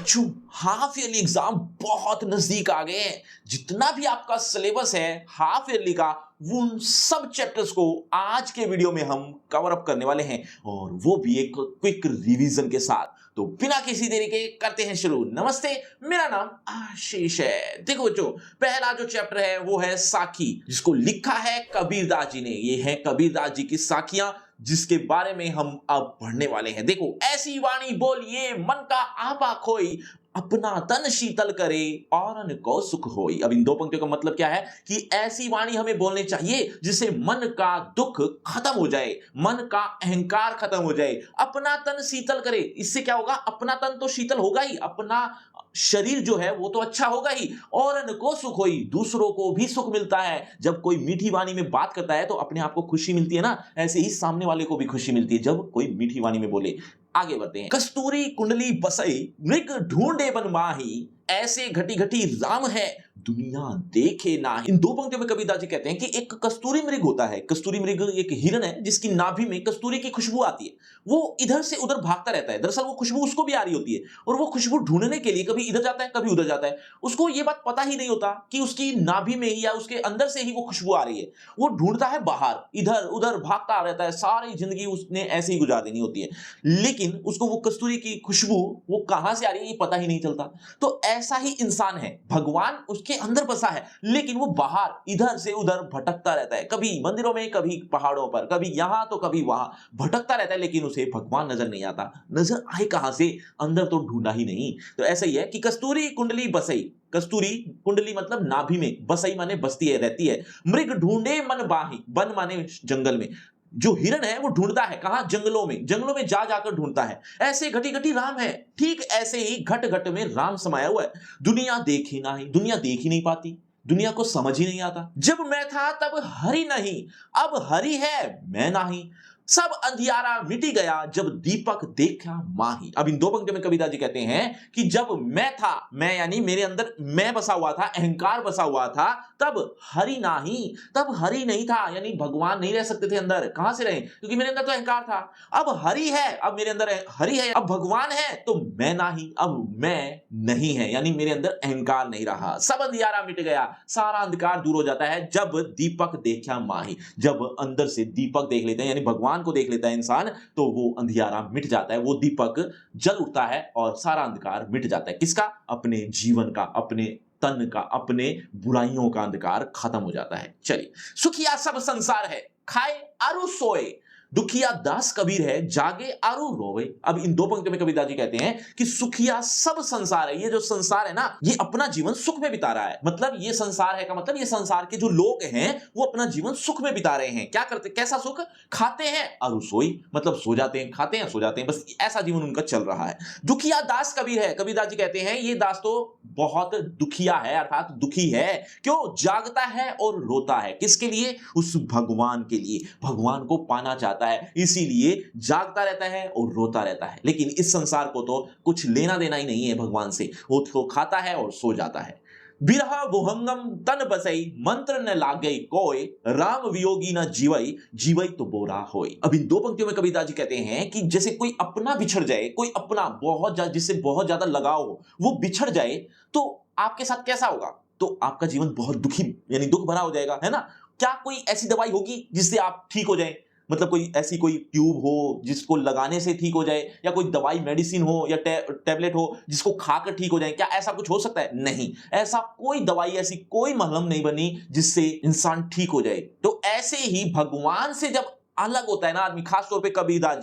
बच्चों, half yearly exam बहुत नजदीक आ गए हैं। जितना भी आपका सिलेबस है हाफ ईयरली का, वो उन सब चैप्टर्स को आज के वीडियो में हम कवर अप करने वाले हैं, और वो भी एक क्विक रिवीजन के साथ। तो बिना किसी देरी के करते हैं शुरू। नमस्ते, मेरा नाम आशीष है। देखो बच्चों, पहला जो चैप्टर है वो है साखी, जिसको लिखा है कबीरदास जी ने। ये है कबीरदास जी की साखियां, जिसके बारे में हम अब पढ़ने वाले हैं। देखो, ऐसी वाणी बोलिए मन का आपा खोई, अपना तन शीतल करे औरन को सुख होई। अब इन दो पंक्तियों का मतलब क्या है कि ऐसी वाणी हमें बोलनी चाहिए जिससे मन का दुख खत्म हो जाए, मन का अहंकार खत्म हो जाए, अपना तन शीतल करे। इससे क्या होगा? अपना तन तो शीतल होगा ही, अपना शरीर जो है वो तो अच्छा होगा ही, और को सुख होई, दूसरों को भी सुख मिलता है। जब कोई मीठी वाणी में बात करता है तो अपने आप को खुशी मिलती है ना, ऐसे ही सामने वाले को भी खुशी मिलती है जब कोई मीठी वाणी में बोले। आगे बढ़ते हैं। कस्तूरी कुंडली बसई मृग ढूंढे बन माही, ऐसे घटी घटी राम है दुनिया देखे नाही। इन दो पंक्तियों में कबीरदास जी कहते हैं कि एक कस्तूरी मृग होता है। कस्तूरी मृग एक हिरण है जिसकी नाभि में कस्तूरी की खुशबू आती है। वो इधर से उधर भागता रहता है। दरअसल वो खुशबू उसको भी आ रही होती है, और वो खुशबू ढूंढने के लिए कभी इधर जाता है कभी उधर जाता है। उसको ये बात पता ही नहीं होता कि उसकी नाभि में ही या उसके अंदर से ही वो खुशबू आ रही है। वो ढूंढता है बाहर, इधर उधर भागता रहता है। सारी जिंदगी उसने ऐसे ही गुजार देनी होती है, लेकिन उसको वो कस्तूरी की खुशबू वो कहां से आ रही है ये पता ही नहीं चलता। तो ऐसा ही इंसान है, भगवान उसके अंदर बसा है, लेकिन वो बाहर इधर से उधर भटकता रहता है। कभी मंदिरों में, कभी पहाड़ों पर, कभी यहां तो कभी वहां भटकता रहता है, लेकिन उसे भगवान नजर नहीं आता। नजर आए कहां से? अंदर तो ढूंढा ही नहीं। तो ऐसा ही है कि कस्तूरी कुंडली बसई, कस्तूरी कुंडली मतलब नाभि में, बसई माने बसती है, रहती है। मृग ढूंढे मन बाही, वन माने जंगल में। जो हिरण है वो ढूंढता है कहां? जंगलों में। जंगलों में जा जाकर ढूंढता है। ऐसे घटी घटी राम है, ठीक ऐसे ही घट घट में राम समाया हुआ है। दुनिया देखी ना ही, दुनिया देख ही नहीं पाती, दुनिया को समझ ही नहीं आता। जब मैं था तब हरि नहीं, अब हरि है मैं नहीं, सब अंधियारा मिटी गया जब दीपक देखा माही। अब इन दो पंक्तियों में कबीरदास जी कहते हैं कि जब मैं था, मैं यानी मेरे अंदर मैं बसा हुआ था, अहंकार बसा हुआ था, तब हरि नाही, तब हरि नहीं था, यानी भगवान नहीं रह सकते थे अंदर। कहां से रहे? क्योंकि मेरे अंदर तो अहंकार था। अब हरि है, अब मेरे अंदर हरि है, अब भगवान है, तो मैं नाही, अब मैं नहीं है, यानी मेरे अंदर अहंकार नहीं रहा। सब अंधियारा मिट गया, सारा अंधकार दूर हो जाता है जब दीपक देखा माही। जब अंदर से दीपक देख लेते हैं, यानी भगवान को देख लेता है इंसान, तो वो अंधियारा मिट जाता है, वो दीपक जल उठता है और सारा अंधकार मिट जाता है। किसका? अपने जीवन का, अपने तन का, अपने बुराइयों का अंधकार खत्म हो जाता है। चलिए, सुखिया सब संसार है, खाए आरु सोए, दुखिया दास कबीर है, जागे आरु रोवे। अब इन दो पंक्तियों में कबीरदास जी कहते हैं कि सुखिया सब संसार है। ये जो संसार है ना, ये अपना जीवन सुख में बिता रहा है। मतलब ये संसार है का मतलब ये संसार के जो लोग हैं वो अपना जीवन सुख में बिता रहे हैं। क्या करते? कैसा सुख? खाते हैं आरु सोई, मतलब सो जाते हैं, खाते हैं सो जाते हैं, बस ऐसा जीवन उनका चल रहा है। दुखिया दास कबीर है, कबीरदास जी कहते हैं ये दास तो बहुत दुखिया है, अर्थात दुखी है। क्यों? जागता है और रोता है। किसके लिए? उस भगवान के लिए। भगवान को पाना चाहता है, इसीलिए जागता रहता है और रोता रहता है। लेकिन इस संसार को तो कुछ लेना देना ही नहीं है भगवान से, वो तो खाता है और सो जाता है। बिरहा भुहंगम तन बसई, मंत्र न लागे कोय, राम वियोगी न जीवई, जीवई तो बोरा होय। अब इन दो पंक्तियों में कबीरदास जी कहते हैं कि जैसे कोई अपना बिछड़ जाए, कोई अपना जिससे बहुत ज्यादा लगाव हो, वो बिछड़ जाए तो आपके साथ कैसा होगा? तो आपका जीवन बहुत दुखी यानी दुख भरा हो जाएगा, है ना? क्या कोई ऐसी दवाई होगी जिससे आप ठीक हो जाए? मतलब कोई ऐसी कोई ट्यूब हो जिसको लगाने से ठीक हो जाए, या कोई दवाई मेडिसिन हो या टैबलेट हो जिसको खाकर ठीक हो जाए? क्या ऐसा कुछ हो सकता है? नहीं, ऐसा कोई दवाई, ऐसी कोई मलहम नहीं बनी जिससे इंसान ठीक हो जाए। तो ऐसे ही भगवान से जब अलग होता है ना आदमी, खास तौर पे कबीरदास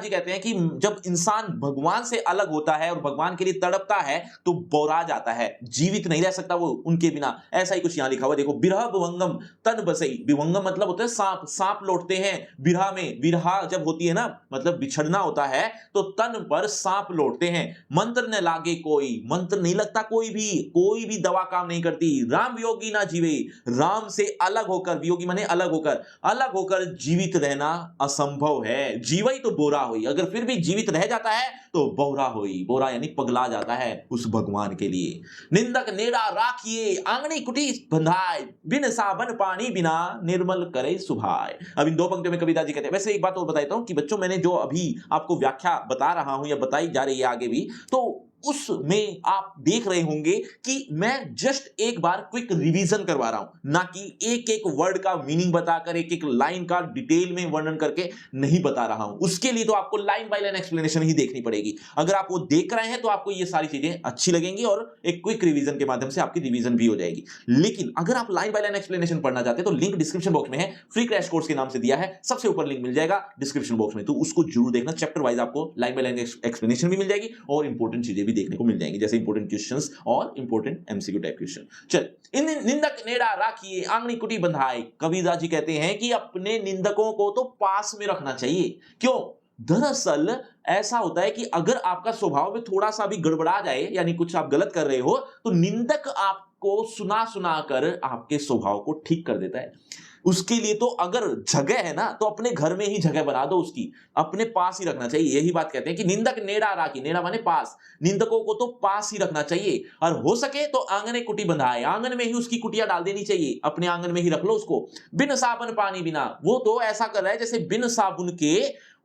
जी कहते हैं कि जब इंसान भगवान से अलग होता है और भगवान के लिए तड़पता है तो बौरा जाता है, जीवित नहीं रह सकता वो उनके बिना। ऐसा ही कुछ यहां लिखा हुआ देखो, बिरह विभंगम तन बसई। विभंगम मतलब होता है सांप, सांप लौटते हैं बिरहा में। बिरहा जब होती है ना, मतलब बिछड़ना होता है, तो तन पर सांप लौटते हैं। मंत्र न लागे कोई, मंत्र नहीं लगता कोई भी दवा काम नहीं करती। राम वियोगी ना जीवे, राम से अलग होकर, वियोगी माने अलग होकर जीवित रहना असंभव है। जीवई तो बोरा हुई, अगर फिर भी जीवित रह जाता है तो बोरा हुई। बोरा यानी पगला जाता है उस भगवान के लिए। निंदक नेड़ा राखिए, आंगनी कुटी बंधाए, बिन साबन पानी बिना निर्मल करे सुभाए। अब इन दो पंक्तियों में कबीरदास जी कहते हैं। वैसे एक बात और बताता हूं कि बच्चों, मैंने जो अभी आपको व्याख्या बता रहा हूं या बताई जा रही है आगे भी, तो उसमें आप देख रहे होंगे कि मैं जस्ट एक बार क्विक रिवीजन करवा रहा हूं, ना कि एक एक वर्ड का मीनिंग बताकर एक एक लाइन का डिटेल में वर्णन करके नहीं बता रहा हूं। उसके लिए तो आपको लाइन बाय लाइन एक्सप्लेनेशन ही देखनी पड़ेगी। अगर आप वो देख रहे हैं तो आपको ये सारी चीजें अच्छी लगेंगी और एक क्विक रिवीजन के माध्यम से आपकी रिवीजन भी हो जाएगी। लेकिन अगर आप लाइन बाय लाइन एक्सप्लेनेशन पढ़ना चाहते हैं तो लिंक डिस्क्रिप्शन बॉक्स में है, फ्री क्रैश कोर्स के नाम से दिया है, सबसे ऊपर लिंक मिल जाएगा डिस्क्रिप्शन बॉक्स में, तो उसको जरूर देखना। चैप्टर वाइज आपको लाइन बाय लाइन एक्सप्लेनेशन भी मिल जाएगी और इंपॉर्टेंट चीजें भी देखने को मिल जाएंगी, जैसे इंपॉर्टेंट क्वेश्चंस और इंपॉर्टेंट एमसीक्यू टाइप क्वेश्चन। चल, इन निंदक नेड़ा राखिए आंगनी कुटी बंधाए, कबीरदास जी कहते हैं कि अपने निंदकों को तो पास में रखना चाहिए। क्यों? दरअसल ऐसा होता है कि अगर आपका स्वभाव में थोड़ा सा भी गड़बड़ा जाए, यानी कुछ आप गलत कर रहे हो, तो निंदक आपको सुना सुना कर आपके स्वभाव को ठीक कर देता है। उसके लिए तो अगर जगह है ना, तो अपने घर में ही जगह बना दो, उसकी अपने पास ही रखना चाहिए। यही बात कहते हैं कि निंदक नेड़ा राखी, नेड़ा माने पास, निंदकों को तो पास ही रखना चाहिए, और हो सके तो आंगने कुटी बंधाए, आंगन में ही उसकी कुटिया डाल देनी चाहिए, अपने आंगन में ही रख लो उसको। बिन साबुन पानी बिना, वो तो ऐसा कर रहा है जैसे बिन साबुन के,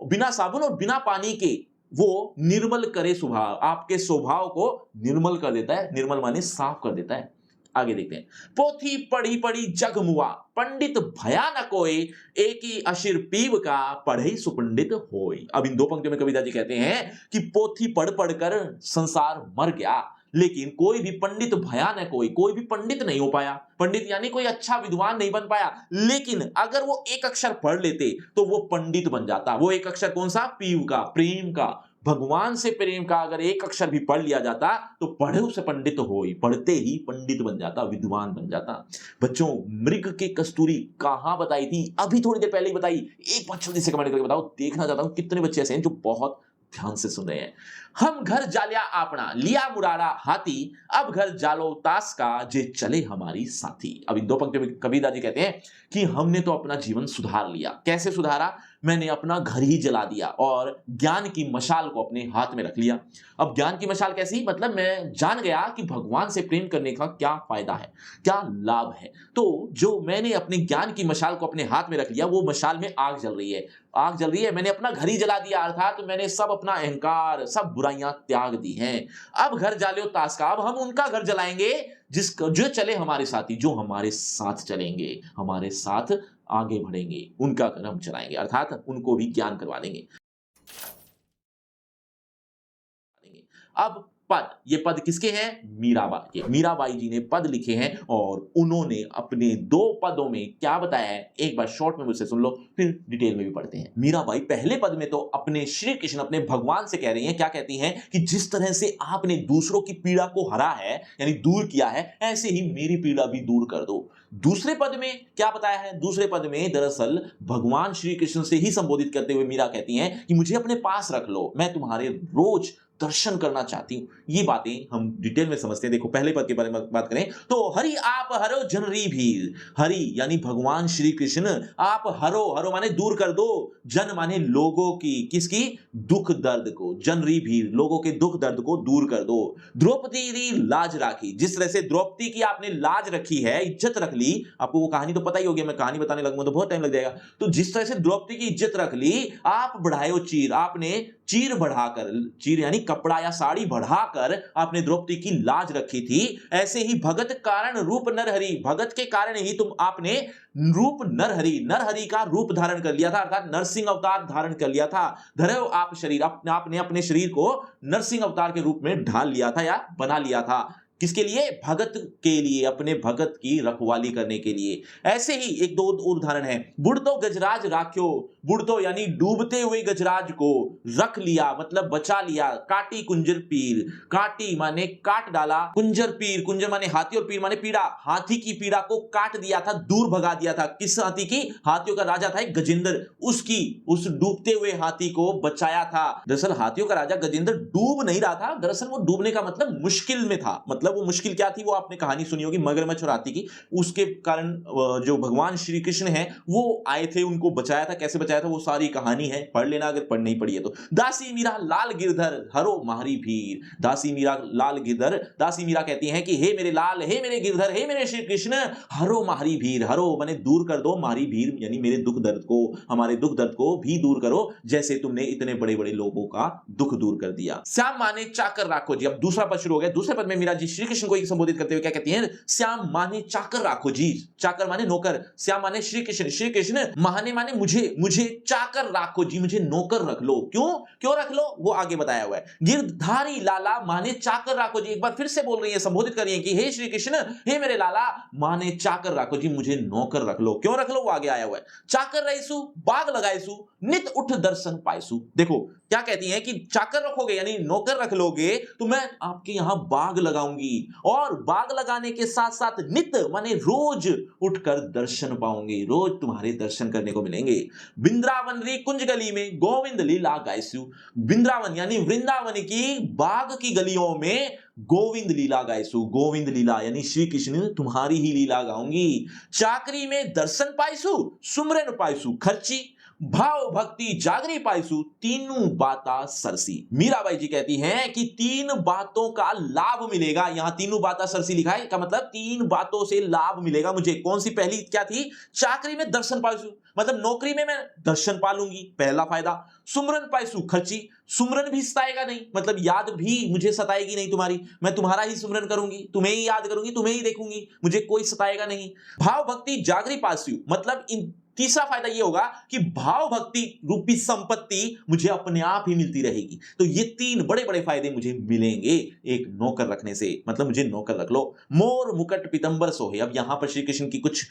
बिना साबुन और बिना पानी के वो निर्मल करे स्वभाव, आपके स्वभाव को निर्मल कर देता है। निर्मल माने साफ कर देता है। आगे देखते हैं, पोथी पढ़ी पढ़ी जग मुआ, पंडित भया न कोई, एक ही अशिर पीव का पढ़े सुपंडित होय। अब इन दो पंक्तियों में कबीरदास जी कहते हैं कि पोथी पढ़ पढ़कर संसार मर गया, लेकिन कोई भी पंडित भया न कोई भी पंडित नहीं हो पाया। पंडित यानी कोई अच्छा विद्वान नहीं बन पाया, लेकिन अगर वो एक अक्षर पढ़ लेते तो वो पंडित बन जाता। वो एक अक्षर कौन सा? पीव का, प्रेम का, भगवान से प्रेम का अगर एक अक्षर भी पढ़ लिया जाता तो पढ़े उसे पंडित होय, पढ़ते ही पंडित बन जाता, विद्वान बन जाता। बच्चों, मृग की कस्तूरी कहां बताई थी? अभी थोड़ी देर पहले ही बताई। एक बार जल्दी से कमेंट करके बताओ, देखना चाहता हूं कितने बच्चे ऐसे हैं जो बहुत ध्यान से सुन रहे हैं। हम घर जालिया आपना, लिया मुरारा हाथी, अब घर जालो तास का, जे चले हमारी साथी। अब इन दो पंक्तियों में कबीरदास जी कहते हैं कि हमने तो अपना जीवन सुधार लिया। कैसे सुधारा? मैंने अपना घर ही जला दिया और ज्ञान की मशाल को अपने हाथ में रख लिया। अब ज्ञान की मशाल कैसी? मतलब मैं जान गया कि भगवान से प्रेम करने का क्या फायदा है, क्या लाभ है। तो जो मैंने अपने ज्ञान की मशाल को अपने हाथ में रख लिया, वो मशाल में आग जल रही है, आग जल रही है, मैंने अपना घर ही जला दिया, अर्थात तो मैंने सब अपना अहंकार, सब बुराइयां त्याग दी हैं। अब घर जालियो तास का, अब हम उनका घर जलाएंगे जो चले हमारे साथी, जो हमारे साथ चलेंगे, हमारे साथ आगे बढ़ेंगे, उनका घर हम चलाएंगे, अर्थात उनको भी ज्ञान करवा देंगे। अब पद, ये पद किसके हैं? मीराबाई के। मीराबाई जी ने पद लिखे हैं और उन्होंने अपने दो पदों में क्या बताया है, एक बार शॉर्ट में मुझसे सुन लो, फिर डिटेल में भी पढ़ते हैं। मीराबाई पहले पद में तो अपने श्री कृष्ण, अपने भगवान से कह रही हैं, क्या कहती हैं कि जिस तरह से आपने दूसरों की पीड़ा को हरा है, यानी दूर किया है, ऐसे ही मेरी पीड़ा भी दूर कर दो। दूसरे पद में क्या बताया है? दूसरे पद में दरअसल भगवान श्री कृष्ण से ही संबोधित करते हुए मीरा कहती हैं कि मुझे अपने पास रख लो, मैं तुम्हारे रोज दर्शन करना चाहती हूं। ये बातें हम डिटेल में समझते हैं। देखो, पहले पद के बारे में बात करें तो हरि आप हरो जनरी भीर, हरि यानी भगवान श्री कृष्ण, आप हरो, हरो माने दूर कर दो, जन माने लोगों की, किसकी? दुख दर्द को, जनरी भीर लोगों के दुख दर्द को दूर कर दो। द्रौपदी री लाज राखी, जिस तरह से द्रौपदी की आपने लाज रखी है, इज्जत रख ली, आपको वो कहानी तो पता ही होगी, मैं कहानी बताने लगूंगा तो बहुत टाइम लग जाएगा। तो जिस तरह से द्रौपदी की इज्जत रख ली, आप बढ़ायो चीर, आपने चीर बढ़ाकर, चीर यानी कपड़ा या साड़ी बढ़ाकर आपने द्रौपदी की लाज रखी थी, ऐसे ही भगत कारण रूप नरहरि, भगत के कारण ही तुम आपने रूप नरहरि, नरहरि का रूप धारण कर लिया था, अर्थात नरसिंह अवतार धारण कर लिया था। धरो आप शरीर, आपने अपने शरीर को नरसिंह अवतार के रूप में ढाल लिया था या बना लिया था। किसके लिए? भगत के लिए, अपने भगत की रखवाली करने के लिए। ऐसे ही एक दो उदाहरण है, बुढ़तो गजराज राख्यो, बुढ़तो यानी डूबते हुए गजराज को रख लिया, मतलब बचा लिया। काटी कुंजर पीर, काटी माने काट डाला, कुंजर पीर, कुंजर माने हाथी और पीर माने पीड़ा, हाथी की पीड़ा को काट दिया था, दूर भगा दिया था। किस हाथी की? हाथियों का राजा था एक गजेंद्र, उसकी, उस डूबते हुए हाथी को बचाया था। दरअसल हाथियों का राजा गजेंद्र डूब नहीं रहा था, दरअसल वो डूबने का मतलब मुश्किल में था, मतलब मतलब वो मुश्किल क्या थी वो आपने कहानी सुनी होगी मगरमच्छ और हाथी की। उसके कारण जो भगवान श्री कृष्ण हैं वो आए थे, उनको बचाया था। कैसे बचाया था वो सारी कहानी है, पढ़ लेना अगर पढ़ नहीं पड़ी है तो। दासी मीरा लाल गिरधर हरो मारी भीर। दासी मीरा लाल गिरधर, दासी मीरा कहती हैं कि हे मेरे लाल, हे मेरे गिरधर, हे मेरे श्री कृष्ण, हरो मारी भीर। हरो माने दूर कर दो, मारी भीर यानी मेरे दुख दर्द को, हमारे दुख दर्द को भी दूर करो, जैसे तुमने इतने बड़े बड़े लोगों का दुख दूर कर दिया। श्याम माने चाकर राखो जी। अब दूसरा पद शुरू हो गया। दूसरे पद में मीरा जी श्री कृष्ण को संबोधित करते हुए क्या कहती हैं? श्याम माने चाकर राखो जी। चाकर माने नौकर, श्याम माने श्री कृष्ण, श्री कृष्ण माने मुझे चाकर राखो जी, मुझे नौकर रख लो। क्यों रख लो वो आगे बताया हुआ है। गिरधारी लाला माने चाकर राखो जी। एक बार फिर से बोल रही है, संबोधित कर रही है कि हे श्री कृष्ण, हे मेरे लाला, माने चाकर राखो जी, मुझे नौकर रख लो। क्यों रख लो वो आगे आया हुआ है। चाकर रहीसु बाग लगाईसु नित उठ दर्शन पाईसु। देखो क्या कहती हैं कि चाकर रखोगे यानी नौकर रख लोगे तो मैं आपके यहां बाग लगाऊंगी, और बाग लगाने के साथ साथ नित माने रोज उठकर दर्शन पाऊंगी, रोज तुम्हारे दर्शन करने को मिलेंगे। वृंदावन री कुंज गली में गोविंद लीला गायसु। वृंदावन यानी वृंदावन की बाग की गलियों में गोविंद लीला गायसु। गोविंद लीला यानी श्री कृष्ण तुम्हारी ही लीला गाऊंगी। चाकरी में दर्शन पाईसु सुमरन पाईसु खर्ची, भाव भक्ति जागरी पाईसु तीनों बाता सरसी। मीराबाई जी कहती हैं कि तीन बातों का लाभ मिलेगा। यहां तीनों बाता सरसी लिखा है, का मतलब तीन बातों से लाभ मिलेगा मुझे। कौन सी पहली क्या थी? चाकरी में दर्शन पाईसु मतलब नौकरी में मैं दर्शन पालूंगी, पहला फायदा। सुमरन पाईसु खर्ची, सुमरन भी सताएगा नहीं, मतलब याद भी मुझे सताएगी नहीं तुम्हारी, मैं तुम्हारा ही सुमरन करूंगी, तुम्हें ही याद करूंगी, तुम्हें ही देखूंगी, मुझे कोई सताएगा नहीं। भाव भक्ति जागरी पासु मतलब इन तीसरा फायदा ये होगा कि भाव भक्ति रूपी संपत्ति मुझे अपने आप ही मिलती रहेगी। तो ये तीन बड़े बड़े फायदे मुझे मिलेंगे एक नौकर रखने से, मतलब मुझे नौकर रख लो। मोर मुकुट पीतंबर सोहे। अब यहां पर श्री कृष्ण की कुछ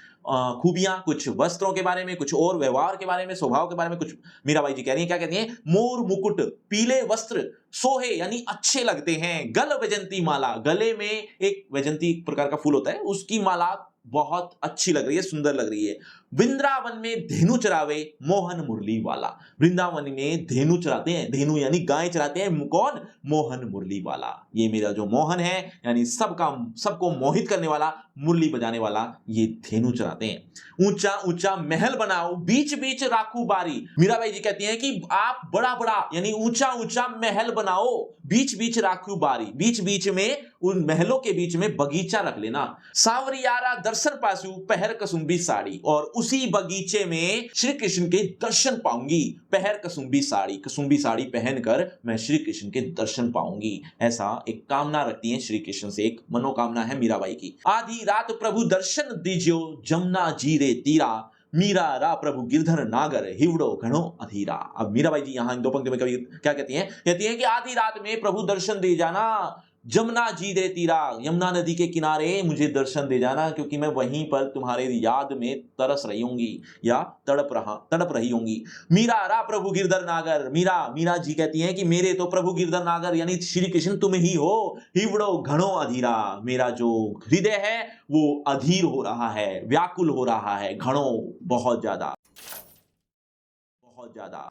खूबियां, कुछ वस्त्रों के बारे में, कुछ और व्यवहार के बारे में, स्वभाव के बारे में कुछ मीराबाई जी कह रही हैं। क्या कहती हैं? मोर मुकुट पीले वस्त्र सोहे यानी अच्छे लगते हैं। गल वैजंती माला, गले में एक वैजंती एक प्रकार का फूल होता है, उसकी माला बहुत अच्छी लग रही है, सुंदर लग रही है। वृंदावन में धेनु चरावे मोहन मुरली वाला। वृंदावन में धेनु चराते हैं, धेनु यानी गाय चराते हैं कौन? मोहन मुरली वाला। ये मेरा जो मोहन है यानी सबको मोहित करने वाला, मुरली बजाने वाला, ये धेनु चराते हैं। ऊंचा ऊंचा महल बनाओ बीच बीच राखू बारी। मीराबाई जी कहती हैं कि आप बड़ा बड़ा यानी ऊंचा ऊंचा महल बनाओ, बीच बीच राखू बारी, बीच बीच में उन महलों के बीच में बगीचा रख लेना। सांवरियारा दर्शन पासु पहर कसुंबी साड़ी, और उसी बगीचे में श्री कृष्ण के दर्शन पाऊंगी। पहर कसुंबी साड़ी पहनकर मैं श्री कृष्ण के दर्शन पाऊंगी, ऐसा एक कामना रखती हैं श्री कृष्ण से, एक मनोकामना है मीराबाई की। आधी रात प्रभु दर्शन दीजियो जमुना जी रे तीरा, मीरा रा प्रभु गिरधर नागर हिवड़ो घणो अधीरा। अब मीराबाई जी यहां इन दो पंक्तियों में कभी क्या कहती हैं? कहती हैं कि आधी रात में प्रभु दर्शन दे जाना, जमुना जी दे तीरा, यमुना नदी के किनारे मुझे दर्शन दे जाना, क्योंकि मैं वहीं पर तुम्हारे याद में तरस रही होंगी या तड़प रही होंगी। मीरा रा प्रभु गिरधर नागर, मीरा जी कहती हैं कि मेरे तो प्रभु गिरधर नागर यानी श्री कृष्ण तुम ही हो। हिवड़ो घणो अधीरा, मेरा जो हृदय है वो अधीर हो रहा है, व्याकुल हो रहा है, घणो बहुत ज्यादा।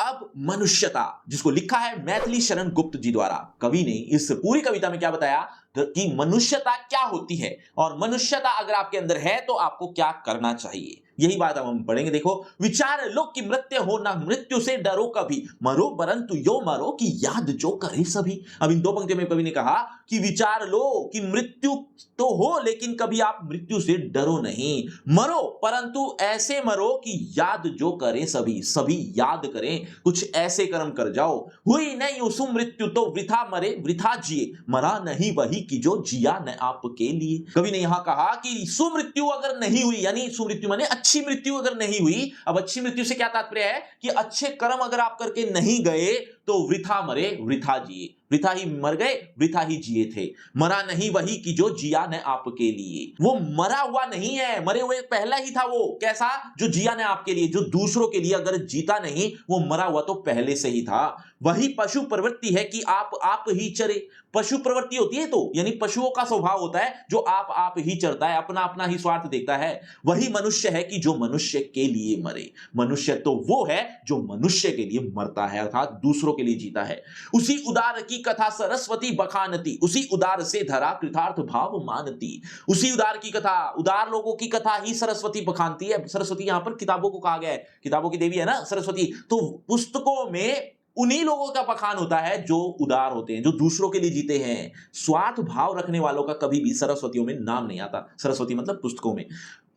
अब मनुष्यता, जिसको लिखा है मैथिली शरण गुप्त जी द्वारा, कवि ने इस पूरी कविता में क्या बताया कि मनुष्यता क्या होती है, और मनुष्यता अगर आपके अंदर है तो आपको क्या करना चाहिए, यही बात अब हम पढ़ेंगे। देखो, विचार लो कि मृत्यु हो ना मृत्यु से डरो कभी, मरो परंतु यो मरो कि याद जो करे सभी। अब इन दो पंक्तियों में कवि ने कहा कि विचार लो कि मृत्यु तो हो लेकिन कभी आप मृत्यु से डरो नहीं, मरो परंतु ऐसे मरो कि याद जो करे सभी याद करें, कुछ ऐसे कर्म कर जाओ। हुई नहीं उसु मृत्यु तो वृथा मरे वृथा जिए, मरा नहीं वही कि जो जिया न आपके लिए। कवि ने यहां कहा कि सुमृत्यु अगर नहीं हुई, यानी सुमृत्यु माने अच्छी मृत्यु अगर नहीं हुई। अब अच्छी मृत्यु से क्या तात्पर्य है कि अच्छे कर्म अगर आप करके नहीं गए तो वृथा मरे वृथा जिए, वृथा ही मर गए वृथा ही जिए थे। मरा नहीं वही कि जो जिया न आपके लिए, वो मरा हुआ नहीं है, मरे हुए पहला ही था। वो कैसा? जो जिया न आपके लिए, जो दूसरों के लिए अगर जीता नहीं, वो मरा हुआ तो पहले से ही था। वही पशु प्रवृत्ति है कि आप ही चरे। पशु प्रवृत्ति होती है तो यानी पशुओं का स्वभाव होता है जो आप ही चरता है, अपना अपना ही स्वार्थ देखता है। वही मनुष्य है कि जो मनुष्य के लिए मरे। मनुष्य तो वो है जो मनुष्य के लिए मरता है, अर्थात दूसरों दूसरों के लिए जीता है। उसी उदार की कथा सरस्वती बखानती, उसी उदार से धरा कृतार्थ भाव मानती। उसी उदार की कथा, उदार लोगों की कथा ही सरस्वती बखानती है। सरस्वती यहां पर किताबों को कहा गया है, किताबों की देवी है ना सरस्वती, तो पुस्तकों में उन्हीं लोगों का बखान होता है जो उदार होते हैं, जो दूसरों के लिए जीते हैं। स्वार्थ भाव रखने वालों का कभी भी सरस्वतियों में नाम नहीं आता। सरस्वती मतलब पुस्तकों में।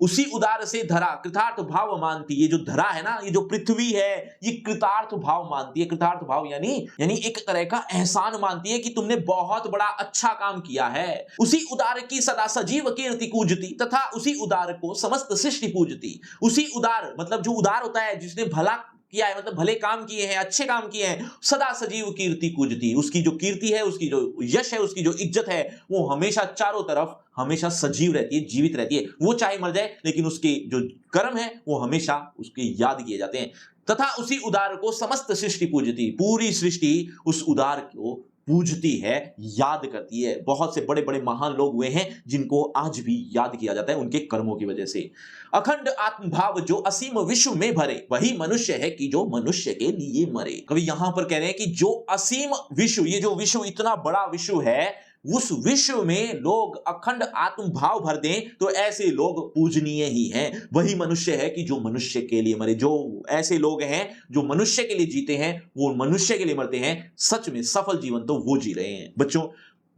उसी उदार से धरा कृतार्थ भाव मानती, ये जो धरा है ना, ये जो पृथ्वी है, ये कृतार्थ भाव मानती है। कृतार्थ भाव यानी एक तरह का एहसान मानती है कि तुमने बहुत बड़ा अच्छा काम किया है। उसी उदार की सदा सजीव कीर्ति कूजती, तथा उसी उदार को समस्त सृष्टि पूजती। उसी उदार मतलब जो उदार होता है, जिसने भला किया है, मतलब भले काम किए हैं, अच्छे काम किए हैं, सदा सजीव कीर्ति कूजती। उसकी जो कीर्ति है, उसकी जो यश है, उसकी जो इज्जत है, वो हमेशा चारों तरफ हमेशा सजीव रहती है, जीवित रहती है। वो चाहे मर जाए, लेकिन उसके जो कर्म है वो हमेशा उसके याद किए जाते हैं। तथा उसी उदार को समस्त सृष्टि पूजती, पूरी सृष्टि उस उदार को पूजती है, याद करती है। बहुत से बड़े बड़े महान लोग हुए हैं जिनको आज भी याद किया जाता है उनके कर्मों की वजह से। अखंड आत्मभाव जो असीम विश्व में भरे, वही मनुष्य है कि जो मनुष्य के लिए मरे। कवि यहां पर कह रहे हैं कि जो असीम विश्व, ये जो विश्व इतना बड़ा विश्व है, उस विश्व में लोग अखंड आत्म भाव भर दें तो ऐसे लोग पूजनीय ही हैं। वही मनुष्य है कि जो मनुष्य के लिए मरे। जो ऐसे लोग हैं जो मनुष्य के लिए जीते हैं, वो मनुष्य के लिए मरते हैं। सच में सफल जीवन तो वो जी रहे हैं। बच्चों,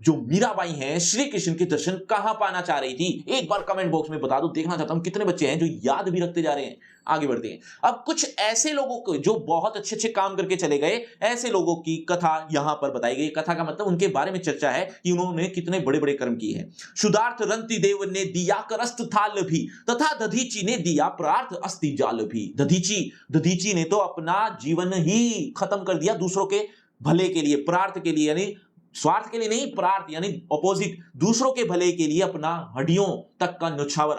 जो मीराबाई हैं, श्री कृष्ण के दर्शन कहां पाना चाह रही थी, एक बार कमेंट बॉक्स में बता दो। देखना चाहता हूं कितने बच्चे हैं जो याद भी रखते जा रहे हैं। आगे बढ़ते हैं। अब कुछ ऐसे लोगों को जो बहुत अच्छे अच्छे काम करके चले गए, ऐसे लोगों की कथा यहां पर बताई गई। कथा का मतलब उनके बारे में चर्चा है कि उन्होंने कितने बड़े बड़े कर्म किए हैं। शुद्धार्थ रंति देव ने दिया करस्त थाल भी, तथा दधीची ने दिया प्रार्थ अस्ति जाल भी। दधीची ने तो अपना जीवन ही खत्म कर दिया दूसरों के भले के लिए, प्रार्थ के लिए, यानी स्वार्थ के लिए नहीं, प्रार्थ यानी ऑपोजिट, दूसरों के भले के लिए अपना हड्डियों तक का न्योछावर,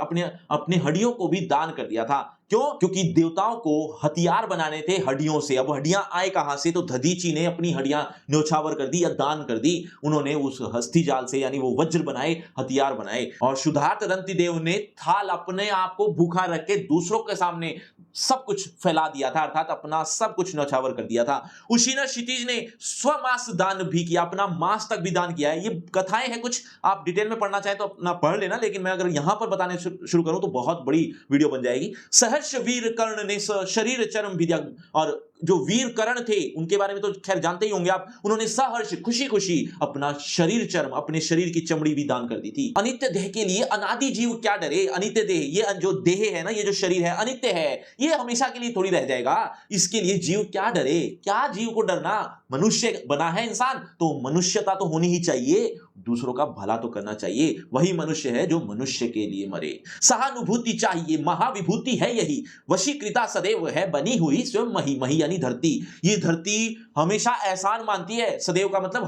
अपने हड्डियों को भी दान कर दिया था। क्यों? क्योंकि देवताओं को हथियार बनाने थे हड्डियों से। अब हड्डियां आए कहां से? तो दधीची ने अपनी हड्डियां न्योछावर कर दी या दान कर दी। उन्होंने उस हस्ती जाल से, यानी वो वज्र बनाए, हथियार बनाए। और शुद्धार्थ रंति देव ने थाल अपने आप को भूखा रख के दूसरों के सामने सब कुछ फैला दिया था, अर्थात अपना सब कुछ न्योछावर कर दिया था। उशीना क्षितिज ने स्वमास दान भी किया, अपना मांस तक भी दान किया है। ये कथाएं हैं कुछ, आप डिटेल में पढ़ना चाहें तो अपना पढ़ लेना, लेकिन मैं अगर यहां पर बताने शुरू करूं तो बहुत बड़ी वीडियो बन जाएगी। सहर्ष वीर कर्ण ने शरीर चरम विद्या, और जो वीर कर्ण थे उनके बारे में तो खैर जानते ही होंगे आप। उन्होंने सहर्ष खुशी खुशी अपना शरीर चर्म, अपने शरीर की चमड़ी भी दान कर दी थी। अनित्य देह के लिए अनादि जीव क्या डरे। अनित्य देह, ये जो देह है ना, ये जो शरीर है अनित्य है, ये हमेशा के लिए थोड़ी रह जाएगा। इसके लिए जीव क्या डरे, क्या जीव को डरना। मनुष्य बना है इंसान तो मनुष्यता तो होनी ही चाहिए, दूसरों का भला तो करना चाहिए। वही मनुष्य है जो मनुष्य के लिए मरे। सहानुभूति चाहिए, महाविभूति है यही, वशीकृता सदैव है बनी हुई स्वयं मही। मही यानी धरती। ये धरती हमेशा एहसान मानती है। सदैव का मतलब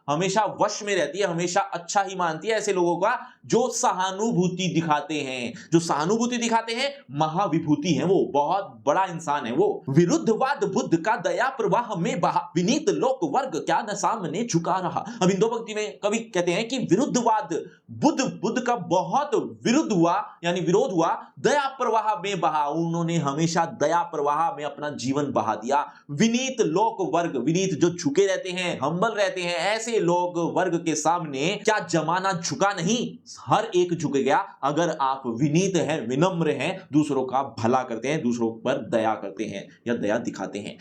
हमेशा वश में रहती है, हमेशा अच्छा ही मानती है ऐसे लोगों का जो सहानुभूति दिखाते हैं। जो सहानुभूति दिखाते हैं महाविभूति है, वो बहुत बड़ा इंसान है वो। विरुद्धवाद बुद्ध का दया प्रवाह में बहा, विनीत लोक वर्ग क्या न सामने झुका रहा। अब इन दो पंक्ति में कवि कहते हैं कि विरुद्धवाद बुद्ध का बहुत विरुद्ध हुआ, यानी विरोध हुआ। दया प्रवाह में बहा, उन्होंने हमेशा दया प्रवाह में अपना जीवन बहा दिया। विनीत लोक वर्ग, विनीत जो झुके रहते हैं, हम्बल रहते हैं, ऐसे लोग वर्ग के सामने क्या जमाना झुका नहीं? हर एक झुक गया। अगर आप विनीत हैं, विनम्र हैं, दूसरों का भला करते हैं, दूसरों पर दया करते हैं या दया दिखाते हैं,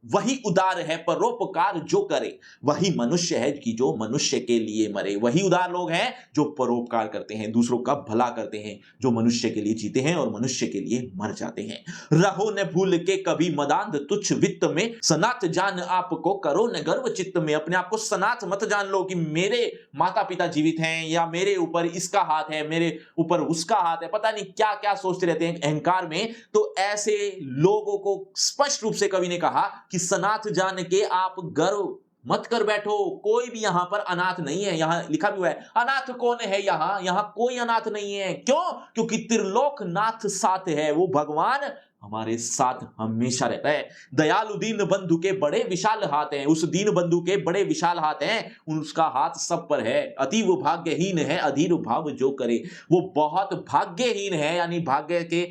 वही उदार है परोपकार जो करे। वही मनुष्य है कि जो मनुष्य के लिए मरे। वही उदार लोग हैं जो परोपकार करते हैं, दूसरों का भला करते हैं, जो मनुष्य के लिए जीते हैं और मनुष्य के लिए मर जाते हैं। रहो न भूल के कभी मदांध तुच्छ वित्त में, सनाथ जान आपको करो न गर्व चित्त में। अपने आप को सनाथ मत जान लो कि मेरे माता पिता जीवित हैं या मेरे ऊपर इसका हाथ है, मेरे ऊपर उसका हाथ है, पता नहीं क्या क्या सोचते रहते हैं अहंकार में। तो ऐसे लोगों को स्पष्ट रूप से कवि ने कहा कि सनाथ जान के आप गर्व मत कर बैठो। कोई भी यहां पर अनाथ नहीं है। यहां लिखा भी हुआ है अनाथ कौन है, यहां कोई अनाथ नहीं है। क्यों? क्योंकि त्रिलोकनाथ साथ है। वो भगवान हमारे साथ हमेशा रहता है। दयालु दीन बंधु के बड़े विशाल हाथ हैं, उस दीन बंधु के बड़े विशाल हाथ हैं, उसका हाथ सब पर है। अतीव भाग्यहीन है अधीर भाव जो करे, वो बहुत भाग्यहीन है यानी भाग्य के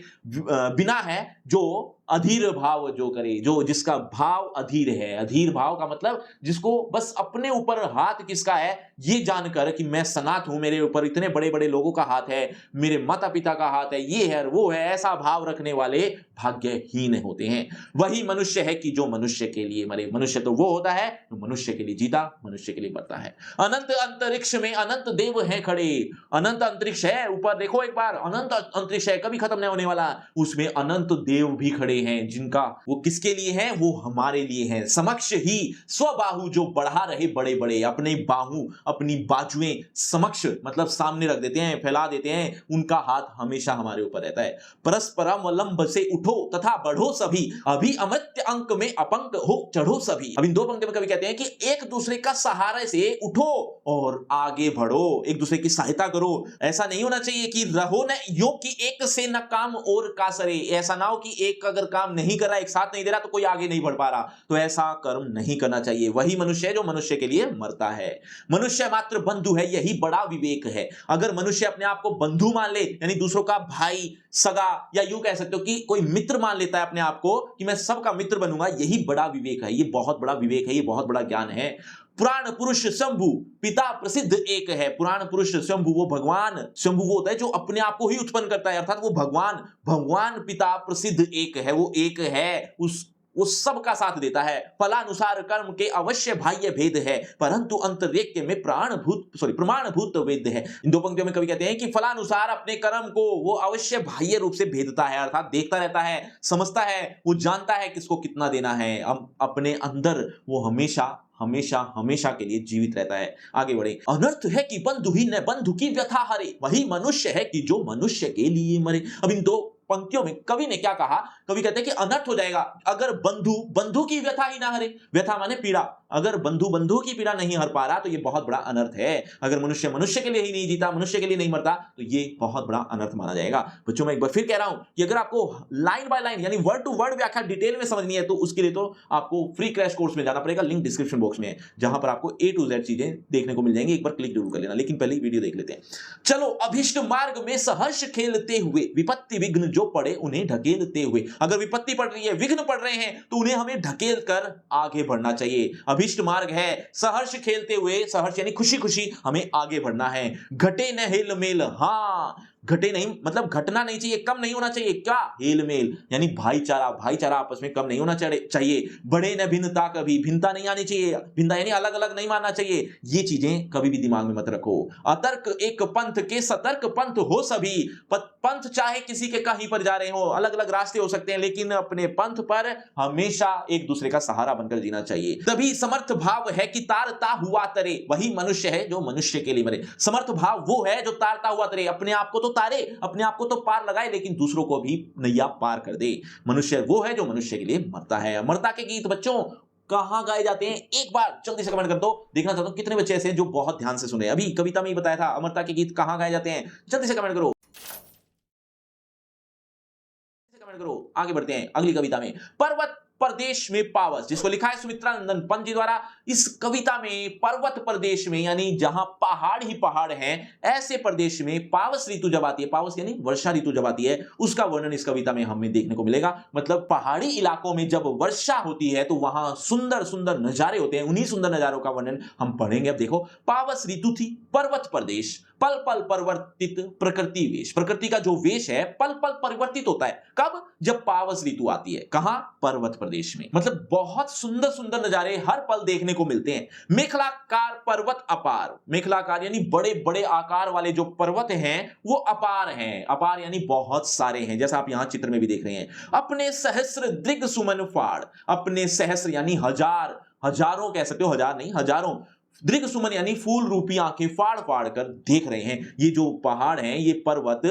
बिना है, जो अधीर भाव जो करे, जो जिसका भाव अधीर है। अधीर भाव का मतलब जिसको बस अपने ऊपर हाथ किसका है ये जानकर कि मैं सनात हूं, मेरे ऊपर इतने बड़े बड़े लोगों का हाथ है, मेरे माता पिता का हाथ है, ये है वो है, ऐसा भाव रखने वाले भाग्यहीन होते हैं। वही मनुष्य है कि जो मनुष्य के लिए मरे। मनुष्य तो वो होता है जो मनुष्य के लिए जीता, मनुष्य के लिए मरता है। अनंत अंतरिक्ष में अनंत देव हैं खड़े। अनंत अंतरिक्ष है, ऊपर देखो एक बार, अनंत अंतरिक्ष है, कभी खत्म नहीं होने वाला। उसमें अनंत देव भी खड़े हैं, जिनका वो किसके लिए हैं, वो हमारे लिए हैं। समक्ष ही स्वबाहु जो बढ़ा रहे बड़े बड़े, अपने बाहु अपनी बाजुएं समक्ष मतलब सामने रख देते हैं, फैला देते हैं, उनका हाथ हमेशा हमारे ऊपर रहता है। परस्परम लंब से उठो तथा बढ़ो सभी, अभी अमृत अंक में अपंक हो चढ़ो सभी। अब इन दो पंक्तियों में कवि कहते हैं कि एक दूसरे का सहारे से उठो और आगे बढ़ो, एक दूसरे की सहायता करो। ऐसा नहीं होना चाहिए कि रहो न यो कि एक से न काम और का सरे, ऐसा ना हो कि एक अगर काम नहीं कर रहा, एक साथ नहीं दे रहा तो कोई आगे नहीं बढ़ पा रहा, तो ऐसा कर्म नहीं करना चाहिए। वही मनुष्य है जो मनुष्य के लिए मरता है। मनुष्य मात्र बंधु है, यही बड़ा विवेक है। अगर मनुष्य अपने आप को बंधु मान ले, यानी दूसरों का भाई सगा, या यूं कह सकते हो कि कोई मित्र मान लेता है अपने आप को कि मैं सबका मित्र बनूंगा, यही बड़ा विवेक है, ये बहुत बड़ा विवेक है, ये बहुत बड़ा ज्ञान है। पुराण पुरुष शंभु पिता प्रसिद्ध एक है। पुराण पुरुष शंभु वो भगवान, शंभु वो होता है जो अपने आप को ही उत्पन्न करता है, अर्थात वो भगवान, भगवान पिता प्रसिद्ध एक है, वो एक है, वो सबका साथ देता है। फलानुसार कर्म के अवश्य बाह्य भेद है, परंतु अंतरेक्य में प्रमाणभूत वेद है। इन दो पंक्तियों में कवि कहते हैं कि फलानुसार अपने कर्म को वो अवश्य बाह्य रूप से भेदता है, अर्थात देखता रहता है, समझता है, वो जानता है किसको कितना देना है। अब अपने अंदर वो हमेशा हमेशा हमेशा के लिए जीवित रहता है। आगे बढ़े। अनर्थ है कि बंधु ही न बंधु की व्यथा हरे, वही मनुष्य है कि जो मनुष्य के लिए मरे। अब इन दो पंक्तियों में कवि ने क्या कहा, कवि कहते हैं कि अनर्थ हो जाएगा अगर बंधु बंधु की व्यथा ही ना हरे। व्यथा माने पीड़ा, अगर बंधु बंधु की पीड़ा नहीं हर पा रहा तो ये बहुत बड़ा अनर्थ है। अगर मनुष्य मनुष्य के लिए ही नहीं जीता, मनुष्य के लिए नहीं मरता, तो ये बहुत बड़ा अनर्थ माना जाएगा। बच्चों मैं एक बार फिर कह रहा हूं कि अगर आपको लाइन बाय लाइन यानी वर्ड टू वर्ड व्याख्या डिटेल में समझनी है तो उसके लिए तो आपको फ्री क्रैश कोर्स में जाना पड़ेगा, लिंक डिस्क्रिप्शन बॉक्स में है, जहां पर आपको A to Z चीजें देखने को मिल जाएंगी। एक बार क्लिक जरूर कर लेना, लेकिन पहले वीडियो देख लेते हैं। चलो अभिष्ट मार्ग में सहर्ष खेलते हुए, विपत्ति विघ्न जो पड़े उन्हें ढकेलते हुए। अगर विपत्ति पड़ रही है, विघ्न पड़ रहे हैं, तो उन्हें हमें ढकेल कर आगे बढ़ना चाहिए। अभिष्ट मार्ग है, सहर्ष खेलते हुए, सहर्ष यानी खुशी खुशी हमें आगे बढ़ना है। घटे न हेल मेल, हाँ घटे नहीं मतलब घटना नहीं चाहिए, कम नहीं होना चाहिए। क्या हेल मेल यानी भाईचारा, भाईचारा आपस में कम नहीं होना चाहिए। बढ़े न भिन्नता, कभी भिन्नता नहीं आनी चाहिए, भिन्नता यानी अलग अलग नहीं मानना चाहिए। ये चीजें कभी भी दिमाग में मत रखो। अतर्क एक पंथ के सतर्क पंथ हो सभी, पंथ चाहे किसी के कहीं पर जा रहे हो, अलग अलग रास्ते हो सकते हैं, लेकिन अपने पंथ पर हमेशा एक दूसरे का सहारा बनकर जीना चाहिए। तभी समर्थ भाव है कि तारता हुआ तरे, वही मनुष्य है जो मनुष्य के लिए मरे। समर्थ भाव वो है जो तारता हुआ तरे, अपने आप को तो तारे, अपने आप को तो पार लगाए, लेकिन दूसरों को भी नैया पार कर दे। मनुष्य वो है जो मनुष्य के लिए मरता है। अमरता के गीत बच्चों कहां गाए जाते हैं, एक बार जल्दी से कमेंट कर दो। देखना चाहता हूं कितने बच्चे ऐसे हैं जो बहुत ध्यान से सुने। अभी कविता में ही बताया था अमरता के गीत कहां गाए जाते हैं, जल्दी से कमेंट करो। आगे बढ़ते हैं अगली कविता में। पर्वत प्रदेश में पावस, जिसको लिखा है सुमित्रा नंदन पंत जी द्वारा। इस कविता में पर्वत प्रदेश में यानी जहां पहाड़ ही पहाड़ हैं, ऐसे प्रदेश में पावस ऋतु जब आती है, पावस यानी वर्षा ऋतु जब आती है, उसका वर्णन इस कविता में हमें देखने को मिलेगा। मतलब पहाड़ी इलाकों में जब वर्षा होती है तो वहां सुंदर सुंदर नजारे होते हैं, उन्हीं सुंदर नजारों का वर्णन हम पढ़ेंगे। अब देखो, पावस ऋतु थी, पर्वत प्रदेश, पल पल परिवर्तित प्रकृति वेश। प्रकृति का जो वेश है पल पल परिवर्तित होता है, कब? जब पावस ऋतु आती है। कहां? पर्वत प्रदेश में। मतलब बहुत सुंदर सुंदर नजारे हर पल देखने को मिलते हैं। मेखलाकार पर्वत अपार, मेखलाकार यानी बड़े बड़े आकार वाले जो पर्वत हैं वो अपार हैं। अपार यानी बहुत सारे हैं, जैसा आप यहां चित्र में भी देख रहे हैं। अपने सहस्र दृग सुमन फाड़, अपने सहस्र यानी हजार, हजारों कह सकते हो, हजार नहीं हजारों, दृग सुमन यानी फूल रूपी आंखें फाड़ फाड़ कर देख रहे हैं। ये जो पहाड़ हैं, ये पर्वत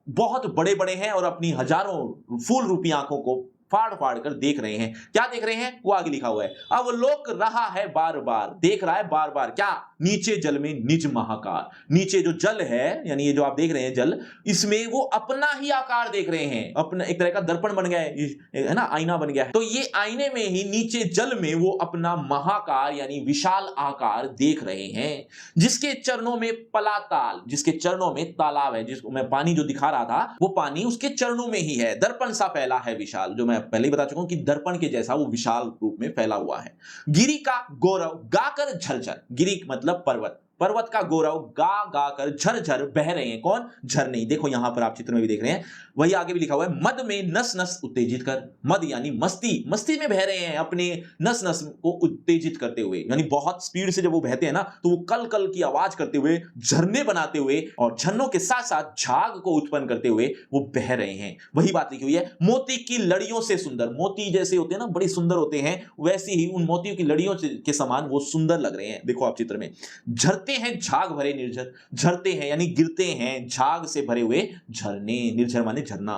बहुत बड़े बड़े हैं और अपनी हजारों फूल रूपी आंखों को फाड़ फाड़ कर देख रहे हैं। क्या देख रहे हैं वो आगे लिखा हुआ है। अवलोक रहा है बार बार, देख रहा है बार बार क्या, नीचे जल में निज महाकार। नीचे जो जल है यानी ये जो आप देख रहे हैं जल, इसमें वो अपना ही आकार देख रहे हैं, अपना एक तरह का दर्पण बन गया है ना, आईना बन गया है। तो ये आईने में ही नीचे जल में वो अपना महाकार यानी विशाल आकार देख रहे हैं। जिसके चरणों में पलाताल, जिसके चरणों में तालाब है, जिसको मैं पानी जो दिखा रहा था वो पानी उसके चरणों में ही है। दर्पण सा फैला है विशाल, जो मैं पहले ही बता चुका हूं कि दर्पण के जैसा वो विशाल रूप में फैला हुआ है। गिरी का गौरव गाकर झरझर, गिरी मतलब पर्वत, पर्वत का गौरव गा गा कर झरझर बह रहे हैं। कौन? झरने। देखो यहां पर आप चित्र में भी देख रहे हैं, वही आगे भी लिखा हुआ है, मद में नस नस उत्तेजित कर। मद यानी मस्ती, मस्ती में बह रहे हैं अपने नस नस को उत्तेजित करते हुए, यानी बहुत स्पीड से जब वो बहते हैं ना तो वो कल कल की आवाज करते हुए, झरने बनाते हुए और झरनों के साथ साथ झाग को उत्पन्न करते हुए वो बह रहे हैं। वही बात लिखी हुई है। मोती की लड़ियों से सुंदर, मोती जैसे होते हैं ना, बड़ी सुंदर होते हैं, वैसी ही उन मोतियों की लड़ियों के समान वो सुंदर लग रहे हैं। देखो आप चित्र में, झरते हैं झाग भरे निर्झर, झरते हैं यानी गिरते हैं झाग से भरे हुए झरने, निर्झर माने झरना।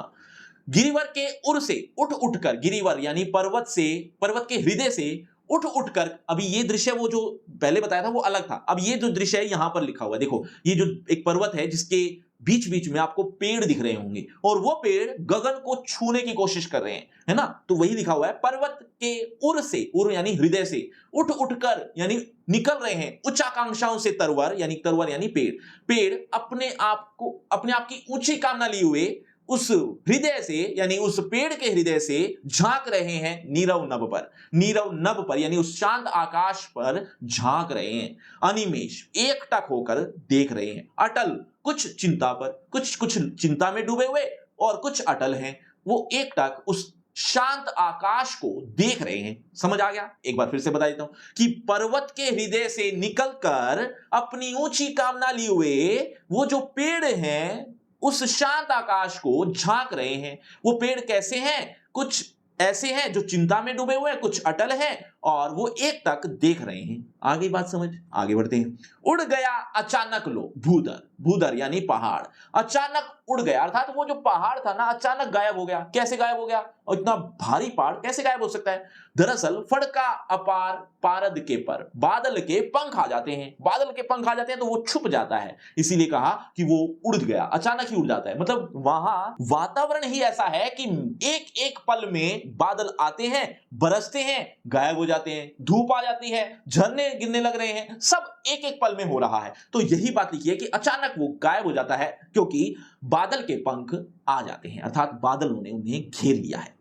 गिरिवर के उर से उठ उठकर, गिरिवर यानी पर्वत से, पर्वत के हृदय से उठ उठकर, अभी ये दृश्य वो जो पहले बताया था वो अलग था, अब ये जो दृश्य है यहां पर लिखा हुआ है। देखो ये जो एक पर्वत है जिसके बीच बीच में आपको पेड़ दिख रहे होंगे और वो पेड़ गगन को छूने की कोशिश कर रहे हैं, है ना, तो वही लिखा हुआ है, पर्वत के उर से, उर यानी हृदय से, उठ उठकर यानी निकल रहे हैं उच्चाकांक्षाओं से तरवर, यानी तरवर यानी पेड़, पेड़ अपने आप की ऊंची कामना लिए हुए उस हृदय से यानी उस पेड़ के हृदय से झांक रहे हैं नीरव नभ पर, नीरव नभ पर यानी उस शांत आकाश पर झांक रहे हैं। अनिमेष एकटक होकर देख रहे हैं, अटल कुछ चिंता पर, कुछ चिंता में डूबे हुए और कुछ अटल हैं, वो एकटक उस शांत आकाश को देख रहे हैं। समझ आ गया? एक बार फिर से बता देता हूं कि पर्वत के हृदय से निकलकर अपनी ऊंची कामना लिए हुए वो जो पेड़ हैं उस शांत आकाश को झांक रहे हैं। वो पेड़ कैसे हैं? कुछ ऐसे हैं जो चिंता में डूबे हुए हैं, कुछ अटल हैं और वो एक तक देख रहे हैं। आगे बात समझ, आगे बढ़ते हैं। उड़ गया अचानक लो भूदर, भूदर यानी पहाड़, अचानक उड़ गया, अर्थात वो जो पहाड़ था ना अचानक गायब हो गया। कैसे गायब हो गया? और इतना भारी पहाड़ कैसे गायब हो सकता है? दरअसल फड़का अपार पारद के पर, बादल के पंख आ जाते हैं, बादल के पंख आ जाते हैं तो वो छुप जाता है, इसीलिए कहा कि वो उड़ गया, अचानक ही उड़ जाता है। मतलब वहां वातावरण ही ऐसा है कि एक एक पल में बादल आते हैं, बरसते हैं, गायब हो जाते हैं, धूप आ जाती है, झरने गिरने लग रहे हैं, सब एक एक पल में हो रहा है। तो यही बात लिखी है कि अचानक वो गायब हो जाता है क्योंकि बादल के पंख आ जाते हैं, अर्थात बादलों ने उन्हें घेर लिया है।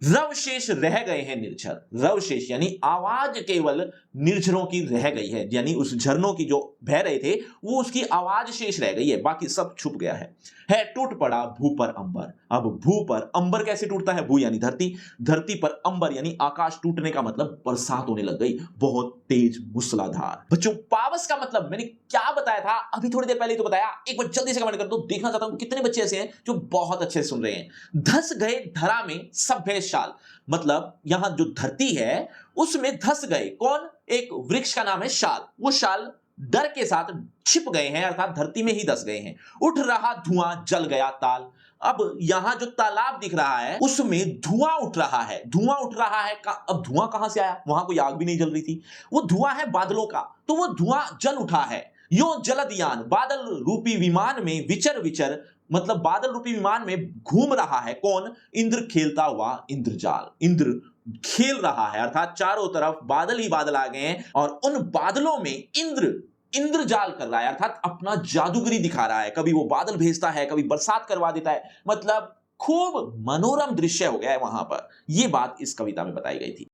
रव शेष रह गए हैं निर्झर, रव शेष यानी आवाज केवल निर्झरों की रह गई है, यानी उस झरनों की जो बह रहे थे वो उसकी आवाज शेष रह गई है, बाकी सब छुप गया है। टूट पड़ा भू पर अंबर। अब भू पर अंबर कैसे टूटता है? भू यानी धरती, धरती पर अंबर यानी आकाश टूटने का मतलब बरसात होने लग गई, बहुत तेज मूसलाधार। बच्चों पावस का मतलब मैंने क्या बताया था अभी थोड़ी देर पहले तो बताया, एक बार जल्दी से कमेंट कर दो, देखना चाहता हूं कितने बच्चे ऐसे हैं जो बहुत अच्छे से सुन रहे हैं। धस गए धरा में सभ्य शाल, मतलब यहां जो धरती है उसमें धस गए, कौन? एक वृक्ष का नाम है शाल, वो शाल डर के साथ छिप गए हैं, अर्थात धरती में ही धस गए हैं। उठ रहा धुआं जल गया ताल, अब यहां जो तालाब दिख रहा है उसमें धुआं उठ रहा है, धुआं उठ रहा है अब धुआं कहां से आया? वहां कोई आग भी नहीं जल रही थी, वो धुआं है बादलों का, तो वो धुआं जल उठा है। यो जलदयान बादल रूपी विमान में विचर विचर, मतलब बादल रूपी विमान में घूम रहा है, कौन? इंद्र खेलता हुआ इंद्रजाल, इंद्र खेल रहा है, अर्थात चारों तरफ बादल ही बादल आ गए हैं और उन बादलों में इंद्र इंद्रजाल कर रहा है, अर्थात अपना जादूगरी दिखा रहा है। कभी वो बादल भेजता है, कभी बरसात करवा देता है, मतलब खूब मनोरम दृश्य हो गया है वहां पर। यह बात इस कविता में बताई गई थी।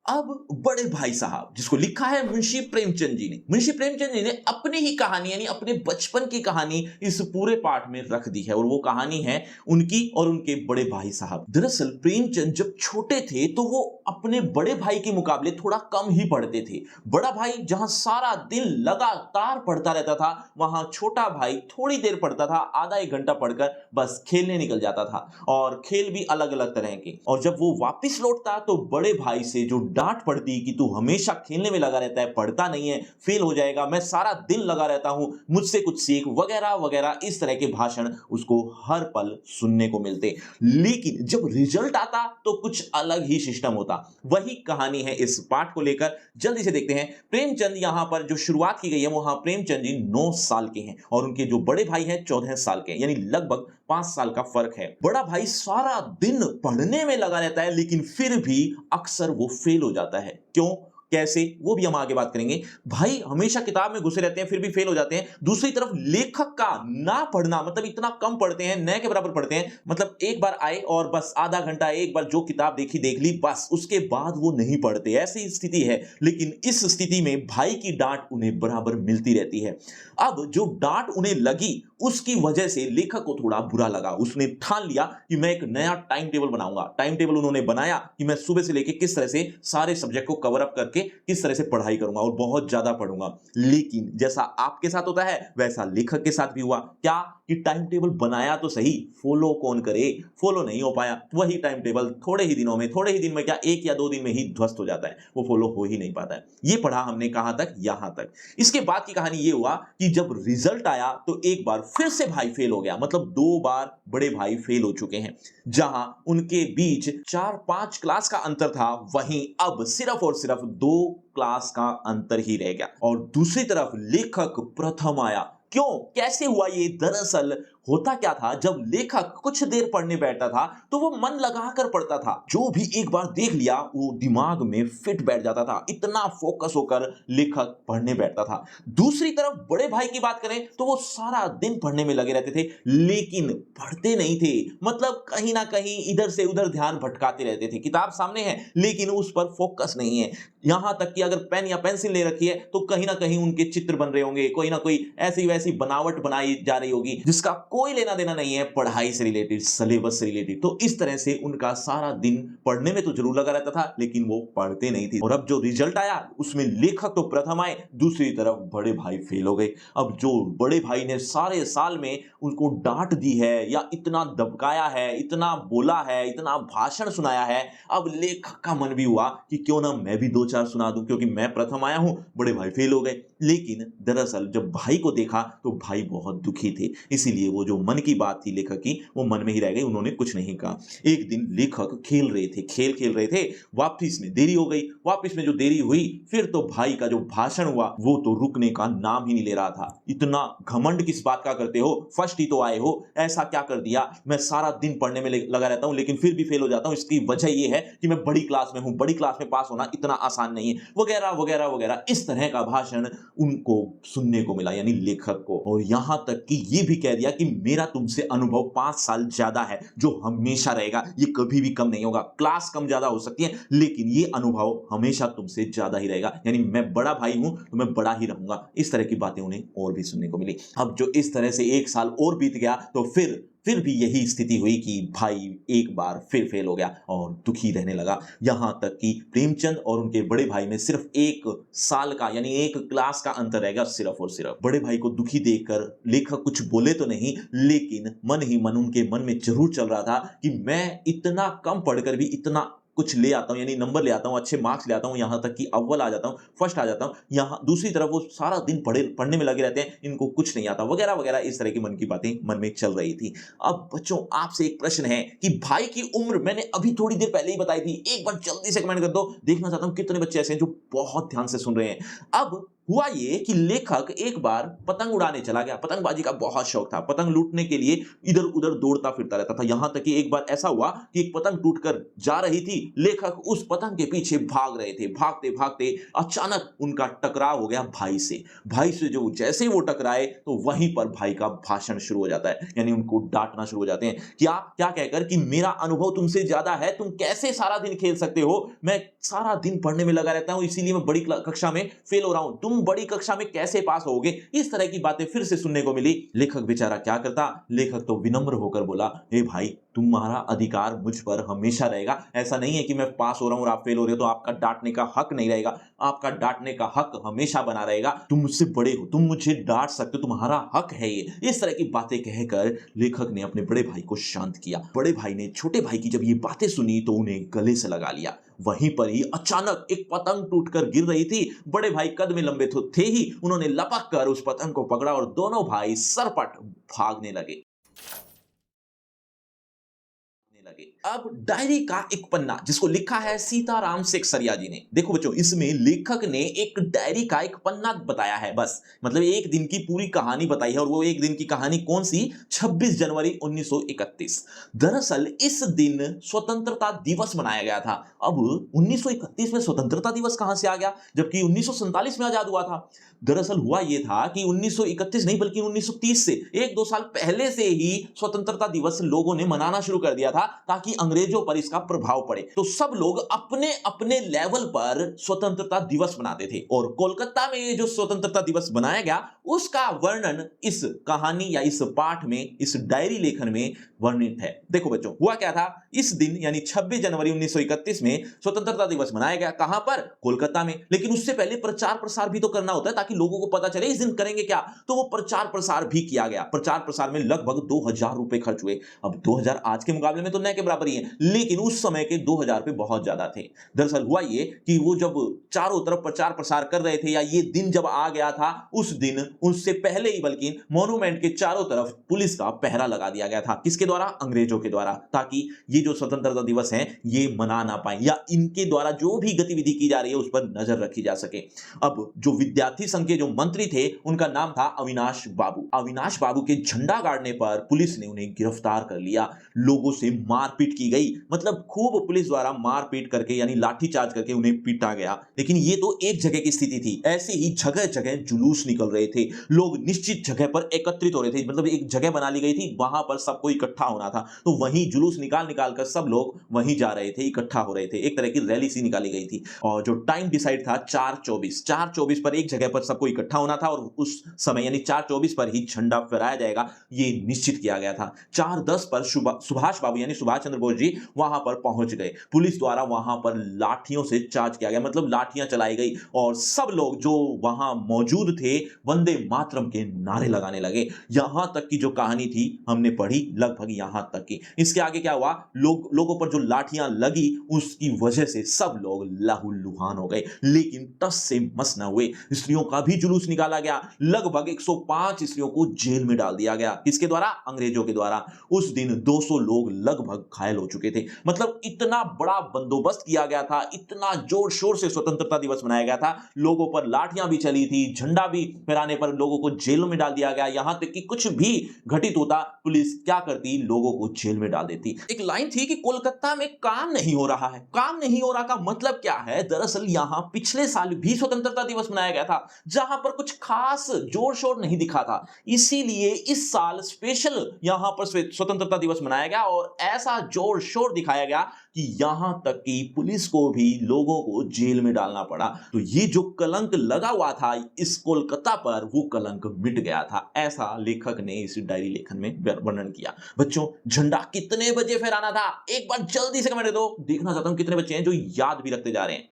अब बड़े भाई साहब, जिसको लिखा है मुंशी प्रेमचंद जी ने, मुंशी प्रेमचंद जी ने अपनी ही कहानी यानी अपने बचपन की कहानी इस पूरे पाठ में रख दी है और वो कहानी है उनकी और उनके बड़े भाई साहब। दरअसल प्रेमचंद जब छोटे थे तो वो अपने बड़े भाई के मुकाबले थोड़ा कम ही पढ़ते थे। बड़ा भाई जहां सारा दिन लगातार पढ़ता रहता था, वहां छोटा भाई थोड़ी देर पढ़ता था, आधा एक घंटा पढ़कर बस खेलने निकल जाता था, और खेल भी अलग अलग तरह के। और जब वो वापिस लौटता तो बड़े भाई से जो डांट पड़ती कि तू हमेशा खेलने में लगा रहता है, पढ़ता नहीं है, फेल हो जाएगा, मैं सारा दिन लगा रहता हूं, मुझसे कुछ सीख, वगैरह वगैरह, इस तरह के भाषण उसको हर पल सुनने को मिलते। लेकिन जब रिजल्ट आता तो कुछ अलग ही सिस्टम होता। वही कहानी है इस पाठ को लेकर, जल्दी से देखते हैं। प्रेमचंद यहां पर जो शुरुआत की गई है, वहां प्रेमचंद जी 9 साल के हैं और उनके जो बड़े भाई हैं 14 साल के हैं, यानी लगभग 5 साल का फर्क है। बड़ा भाई सारा दिन पढ़ने में लगा रहता है, लेकिन फिर भी अक्सर वो फेल हो जाता है। क्यों, कैसे, वो भी हम आगे बात करेंगे। भाई हमेशा किताब में घुसे रहते हैं, फिर भी फेल हो जाते हैं। दूसरी तरफ लेखक का ना पढ़ना, मतलब इतना कम पढ़ते हैं, न के बराबर पढ़ते हैं, मतलब एक बार आए और बस आधा घंटा एक बार जो किताब देखी देख ली, बस उसके बाद वो नहीं पढ़ते, ऐसी स्थिति है। लेकिन इस स्थिति में भाई की डांट उन्हें बराबर मिलती रहती है। अब जो डांट उन्हें लगी, उसकी वजह से लेखक को थोड़ा बुरा लगा। उसने ठान लिया कि मैं एक नया टाइम टेबल बनाऊंगा। टाइम टेबल उन्होंने बनाया कि मैं सुबह से लेकर किस तरह से सारे सब्जेक्ट को कवर अप करके किस तरह से पढ़ाई करूंगा और बहुत ज्यादा पढ़ूंगा। लेकिन जैसा आपके साथ होता है, वैसा लेखक के साथ भी हुआ। क्या कि टाइम टेबल बनाया तो सही, फॉलो कौन करे, फॉलो नहीं हो पाया। वही टाइम टेबल थोड़े ही दिनों में, थोड़े ही दिन में क्या, 1 या 2 दिन में ही ध्वस्त हो जाता है, वो फॉलो हो ही नहीं पाता है। ये पढ़ा हमने कहां तक, यहां तक। इसके बाद की कहानी ये हुआ कि जब रिजल्ट आया तो एक बार फिर से भाई फेल हो गया, मतलब 2 बार बड़े भाई फेल हो चुके हैं। जहां उनके बीच 4-5 क्लास का अंतर था, वहीं अब सिर्फ और सिर्फ 2 क्लास का अंतर ही रह गया। और दूसरी तरफ लेखक प्रथम आया। क्यों, कैसे हुआ ये? दरअसल होता क्या था, जब लेखक कुछ देर पढ़ने बैठता था तो वो मन लगाकर पढ़ता था। जो भी एक बार देख लिया वो दिमाग में फिट बैठ जाता था, इतना फोकस होकर लेखक पढ़ने बैठता था। दूसरी तरफ बड़े भाई की बात करें तो वो सारा दिन पढ़ने में लगे रहते थे, लेकिन पढ़ते नहीं थे। मतलब कहीं ना कहीं इधर से उधर ध्यान भटकाते रहते थे। किताब सामने है लेकिन उस पर फोकस नहीं है। यहां तक कि अगर पेन या पेंसिल ले रखी है तो कहीं ना कहीं उनके चित्र बन रहे होंगे, कोई ना कोई ऐसी वैसी बनावट बनाई जा रही होगी जिसका कोई लेना देना नहीं है पढ़ाई से रिलेटेड, सिलेबस से रिलेटेड। तो इस तरह से उनका सारा दिन पढ़ने में तो जरूर लगा रहता था, लेकिन वो पढ़ते नहीं थे। और अब जो रिजल्ट आया उसमें लेखक तो प्रथम आए, दूसरी तरफ बड़े भाई फेल हो गए। अब जो बड़े भाई ने सारे साल में उनको डांट दी है या इतना दबकाया है, इतना बोला है, इतना भाषण सुनाया है, अब लेखक का मन भी हुआ कि क्यों ना मैं भी 2-4 सुना दूं, क्योंकि मैं प्रथम आया हूं, बड़े भाई फेल हो गए। लेकिन दरअसल जब भाई को देखा तो भाई बहुत दुखी थे, इसीलिए वो जो मन की बात थी लेखक की, वो मन में ही रह गई, उन्होंने कुछ नहीं कहा। एक दिन लेखक खेल रहे थे, खेल रहे थे, वापिस में देरी हो गई। वापिस में जो देरी हुई, फिर तो भाई का जो भाषण हुआ वो तो रुकने का नाम ही नहीं ले रहा था। इतना घमंड किस बात का करते हो, फर्स्ट ही तो आए हो, ऐसा क्या कर दिया? मैं सारा दिन पढ़ने में लगा रहता हूं लेकिन फिर भी फेल हो जाता हूं, इसकी वजह यह है कि मैं बड़ी क्लास में हूं, बड़ी क्लास में पास होना इतना आसान नहीं है, वगैरह वगैरह वगैरह। इस तरह का भाषण उनको सुनने को मिला, यानी लेखक को। और यहां तक कि ये भी कह दिया कि मेरा तुमसे अनुभव 5 साल ज्यादा है, जो हमेशा रहेगा, ये कभी भी कम नहीं होगा। क्लास कम ज्यादा हो सकती है लेकिन ये अनुभव हमेशा तुमसे ज्यादा ही रहेगा, यानी मैं बड़ा भाई हूं तो मैं बड़ा ही रहूंगा। इस तरह की बातें उन्हें और भी सुनने को मिली। अब जो इस तरह से 1 साल और बीत गया तो फिर भी यही स्थिति हुई कि भाई एक बार फिर फेल हो गया और दुखी रहने लगा। यहां तक कि प्रेमचंद और उनके बड़े भाई में सिर्फ 1 साल का, यानी 1 क्लास का अंतर रहेगा, सिर्फ और सिर्फ। बड़े भाई को दुखी देखकर लेखक कुछ बोले तो नहीं, लेकिन मन ही मन उनके मन में जरूर चल रहा था कि मैं इतना कम पढ़कर भी इतना कुछ ले आता हूं, यानी नंबर ले आता हूं, अच्छे मार्क्स ले आता हूं, यहां तक कि अव्वल आ जाता हूं, फर्स्ट आ जाता हूं। यहां दूसरी तरफ वो सारा दिन पढ़ने में लगे रहते हैं, इनको कुछ नहीं आता, वगैरह वगैरह। इस तरह की मन की बातें मन में चल रही थी। अब बच्चों आपसे एक प्रश्न है कि भाई की उम्र मैंने अभी थोड़ी देर पहले ही बताई थी, एक बार जल्दी से कमेंट कर दो, देखना चाहता हूं कितने बच्चे ऐसे हैं जो बहुत ध्यान से सुन रहे हैं। अब हुआ ये कि लेखक एक बार पतंग उड़ाने चला गया, पतंगबाजी का बहुत शौक था, पतंग लूटने के लिए इधर उधर दौड़ता फिरता रहता था। यहां तक कि एक बार ऐसा हुआ कि एक पतंग टूटकर जा रही थी, लेखक उस पतंग के पीछे भाग रहे थे। भागते भागते अचानक उनका टकराव हो गया भाई से। भाई से जो जैसे वो टकराए तो वहीं पर भाई का भाषण शुरू हो जाता है, यानी उनको डांटना शुरू हो जाते हैं। क्या क्या कहकर कि मेरा अनुभव तुमसे ज्यादा है, तुम कैसे सारा दिन खेल सकते हो, मैं सारा दिन पढ़ने में लगा रहता हूं, इसीलिए मैं बड़ी कक्षा में फेल हो रहा हूं, तुम बड़ी कक्षा में कैसे पास होगे। इस तरह की बातें फिर से सुनने को मिली। लेखक बेचारा क्या करता, लेखक तो विनम्र होकर बोला, ए भाई तुम्हारा अधिकार मुझ पर हमेशा रहेगा। ऐसा नहीं है कि मैं पास हो रहा हूं और आप फेल हो रहे हो तो आपका डांटने का हक नहीं रहेगा, आपका डांटने का हक हमेशा बना रहेगा। तुम मुझसे बड़े हो, तुम मुझे डांट सकते हो, तुम्हारा हक है ये। इस तरह की बातें कहकर लेखक ने अपने बड़े भाई को शांत किया। बड़े भाई ने छोटे भाई की जब ये बातें सुनी तो उन्हें गले से लगा लिया वहीं पर ही अचानक एक पतंग टूटकर गिर रही थी। बड़े भाई कद में लंबे तो थे ही, उन्होंने लपक कर उस पतंग को पकड़ा और दोनों भाई सरपट भागने लगे। अब डायरी का एक पन्ना जिसको लिखा है सीताराम सेकसरिया जी ने। देखो बच्चों, इसमें लेखक ने एक डायरी का एक पन्ना बताया है, बस मतलब एक दिन की पूरी कहानी बताई है। और वो एक दिन की कहानी कौन सी? 26 जनवरी 1931। दरअसल इस दिन स्वतंत्रता दिवस मनाया गया था। अब 1931 में स्वतंत्रता दिवस कहां से आ गया, जबकि 1947 में आजाद हुआ था? दरअसल हुआ यह था कि 1931 नहीं बल्कि 1930 से एक दो साल पहले से ही स्वतंत्रता दिवस लोगों ने मनाना शुरू कर दिया था, ताकि अंग्रेजों पर इसका प्रभाव पड़े। तो सब लोग अपने अपने लेवल पर स्वतंत्रता दिवस मनाते थे। और कोलकाता में ये जो स्वतंत्रता दिवस मनाया गया, उसका वर्णन इस कहानी या इस पाठ में, इस डायरी लेखन में वर्णित है। देखो बच्चों, हुआ क्या था? इस दिन यानी 26 जनवरी 1931 में स्वतंत्रता दिवस मनाया गया। कहां पर? कोलकाता में। लेकिन उससे पहले प्रचार प्रसार भी तो करना होता है, ताकि लोगों को पता चले इस दिन करेंगे क्या। तो वो प्रचार प्रसार भी किया गया। प्रचार प्रसार में लगभग 2000 रुपए खर्च हुए। अब 2000 आज के मुकाबले में तो न के बराबर ही है, लेकिन उस समय के 2000 रुपए बहुत ज्यादा थे। दरअसल हुआ ये कि वो जब चारों तरफ प्रचार प्रसार कर रहे थे, या ये दिन जब आ गया था, उस दिन उससे पहले ही बल्कि मॉन्यूमेंट के चारों तरफ पुलिस का पहरा लगा दिया गया था। किसके द्वारा? अंग्रेजों के द्वारा, ताकि ये जो स्वतंत्रता दिवस है ये मना ना पाए, या इनके द्वारा जो भी गतिविधि की जा रही है उस पर नजर रखी जा सके। अब जो विद्यार्थी संघ के जो मंत्री थे, उनका नाम था अविनाश बाबू। अविनाश बाबू के झंडा गाड़ने पर पुलिस ने उन्हें गिरफ्तार कर लिया। लोगों से मारपीट की गई, मतलब खूब पुलिस द्वारा मारपीट करके यानी लाठीचार्ज करके उन्हें पीटा गया। लेकिन ये तो एक जगह की स्थिति थी, ऐसे ही जगह जगह जुलूस निकल रहे थे। लोग निश्चित जगह पर एकत्रित हो रहे थे, मतलब एक जगह बना ली गई थी, वहां पर सबको इकट्ठा होना था। तो वहीं जुलूस निकाल निकाल कर सब लोग वहीं जा रहे थे, इकट्ठा हो रहे थे। एक तरह की रैली सी निकाली गई थी। और जो टाइम डिसाइड था 4:24 पर एक जगह पर सबको इकट्ठा होना था, और उस समय यानी 4:24 पर ही झंडा फहराया जाएगा, ये निश्चित किया गया था। 4:10 पर सुभाष बाबू यानी सुभाष चंद्र बोस जी वहां पर पहुंच गए। पुलिस द्वारा वहां पर लाठियों से चार्ज किया गया, मतलब लाठियां चलाई गई, और सब लोग जो वहां मौजूद थे वंदे मातरम के नारे लगाने लगे। यहां तक की जो कहानी थी हमने पढ़ी लगभग यहां तक की। इसके आगे क्या हुआ? लोगों पर जो लाठियां लगी उसकी वजह से सब लोग लहूलुहान हो गए, लेकिन टस से मस न हुए। स्त्रियों का भी जुलूस निकाला गया। लगभग 105 स्त्रियों को जेल में डाल दिया गया। किसके द्वारा? अंग्रेजों के द्वारा। उस दिन 200 लोग लगभग घायल हो चुके थे। मतलब इतना बड़ा बंदोबस्त किया गया था, इतना जोर शोर से स्वतंत्रता दिवस मनाया गया था। लोगों पर लाठियां भी चली थी, झंडा भी फहराने पर लोगों को जेलों में डाल दिया गया। यहां तक कि कुछ भी घटित होता, पुलिस क्या करती? लोगों को जेल में डाल देती। एक लाइन थी कि कोलकाता में काम नहीं हो रहा है। काम नहीं हो रहा का मतलब क्या है? दरअसल यहां पिछले साल भी स्वतंत्रता दिवस मनाया गया था, जहां पर कुछ खास जोर शोर नहीं दिखा था। इसीलिए इस साल स्पेशल यहां पर स्वतंत्रता दिवस मनाया गया, और ऐसा जोर शोर दिखाया गया कि यहां तक कि पुलिस को भी लोगों को जेल में डालना पड़ा। तो ये जो कलंक लगा हुआ था इस कोलकाता पर, वो कलंक मिट गया था। ऐसा लेखक ने इस डायरी लेखन में वर्णन किया। बच्चों, झंडा कितने बजे फहराना था? एक बार जल्दी से कमेंट दो, देखना चाहता हूं कितने बच्चे हैं जो याद भी रखते जा रहे हैं।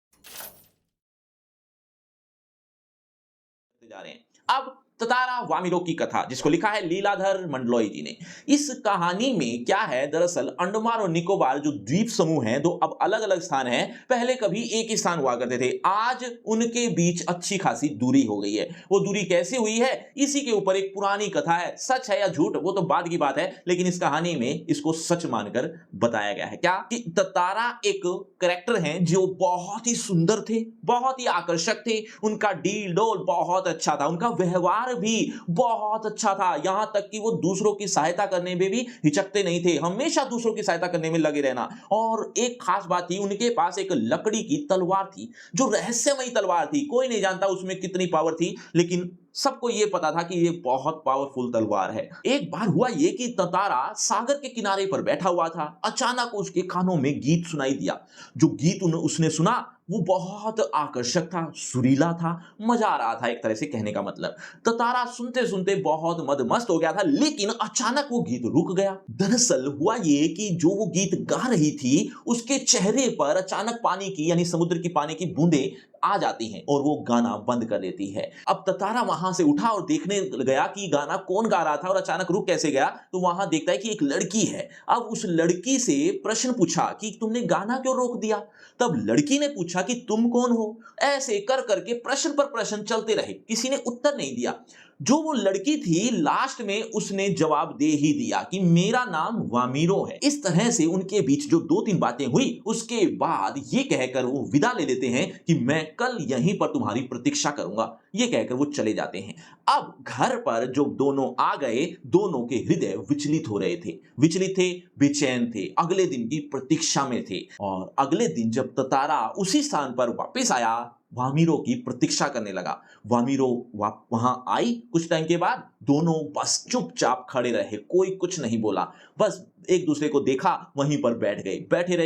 अब ततारा वामिलो की कथा, जिसको लिखा है लीलाधर मंडलोई जी ने। इस कहानी में क्या है? दरअसल अंडमान और निकोबार जो द्वीप समूह हैं, दो अब अलग अलग स्थान हैं, पहले कभी एक ही स्थान हुआ करते थे। आज उनके बीच अच्छी खासी दूरी हो गई है। वो दूरी कैसे हुई है, इसी के ऊपर एक पुरानी कथा है। सच है या झूठ वो तो बाद की बात है, लेकिन इस कहानी में इसको सच मानकर बताया गया है। क्या कि ततारा एक कैरेक्टर हैं जो बहुत ही सुंदर थे, बहुत ही आकर्षक थे। उनका डील डोल बहुत अच्छा था, उनका व्यवहार भी बहुत अच्छा था। यहां तक कि वो दूसरों की सहायता करने में भी हिचकते नहीं थे, हमेशा दूसरों की सहायता करने में लगे रहना। और एक खास बात थी, उनके पास एक लकड़ी की तलवार थी, जो रहस्यमयी तलवार थी। कोई नहीं जानता उसमें कितनी पावर थी, लेकिन सबको यह पता था कि यह बहुत पावरफुल तलवार है। एक बार हुआ यह कि ततारा सागर के किनारे पर बैठा हुआ था। अचानक उसके कानों में गीत सुनाई दिया। जो गीत उसने सुना वो बहुत आकर्षक था, सुरीला था, मजा आ रहा था, एक तरह से कहने का मतलब। ततारा सुनते सुनते बहुत मदमस्त हो गया था, लेकिन अचानक वो गीत रुक गया। दरअसल हुआ ये कि जो वो गीत गा रही थी, उसके चेहरे पर अचानक पानी की यानी समुद्र की पानी की बूंदें आ जाती हैं और वो गाना बंद कर देती है। अब ततारा वहां से उठा और देखने गया कि गाना कौन गा रहा था और अचानक रुक कैसे गया, तो वहां देखता है कि एक लड़की है। अब उस लड़की से प्रश्न पूछा कि तुमने गाना क्यों रोक दिया? तब लड़की ने पूछा कि तुम कौन हो? ऐसे कर करके प्रश्न पर प्रश्न चलते रहे, किसी ने उत्तर नहीं दिया। जो वो लड़की थी लास्ट में उसने जवाब दे ही दिया कि मेरा नाम वामीरो है। इस तरह से उनके बीच जो 2-3 बातें हुई, उसके बाद ये कहकर वो विदा ले लेते हैं कि मैं कल यहीं पर तुम्हारी प्रतीक्षा करूंगा। ये कहकर वो चले जाते हैं। अब घर पर जो दोनों आ गए, दोनों के हृदय विचलित हो रहे थे। विचलित थे, बेचैन थे, अगले दिन की प्रतीक्षा में थे। और अगले दिन जब ततारा उसी स्थान पर वापस आया, वामीरो की प्रतीक्षा करने लगा। वामीरो वहां आई कुछ टाइम के बाद, दोनों बस चुपचाप खड़े रहे, कोई कुछ नहीं बोला, बस एक दूसरे को देखा, वहीं पर बैठ गए, बैठे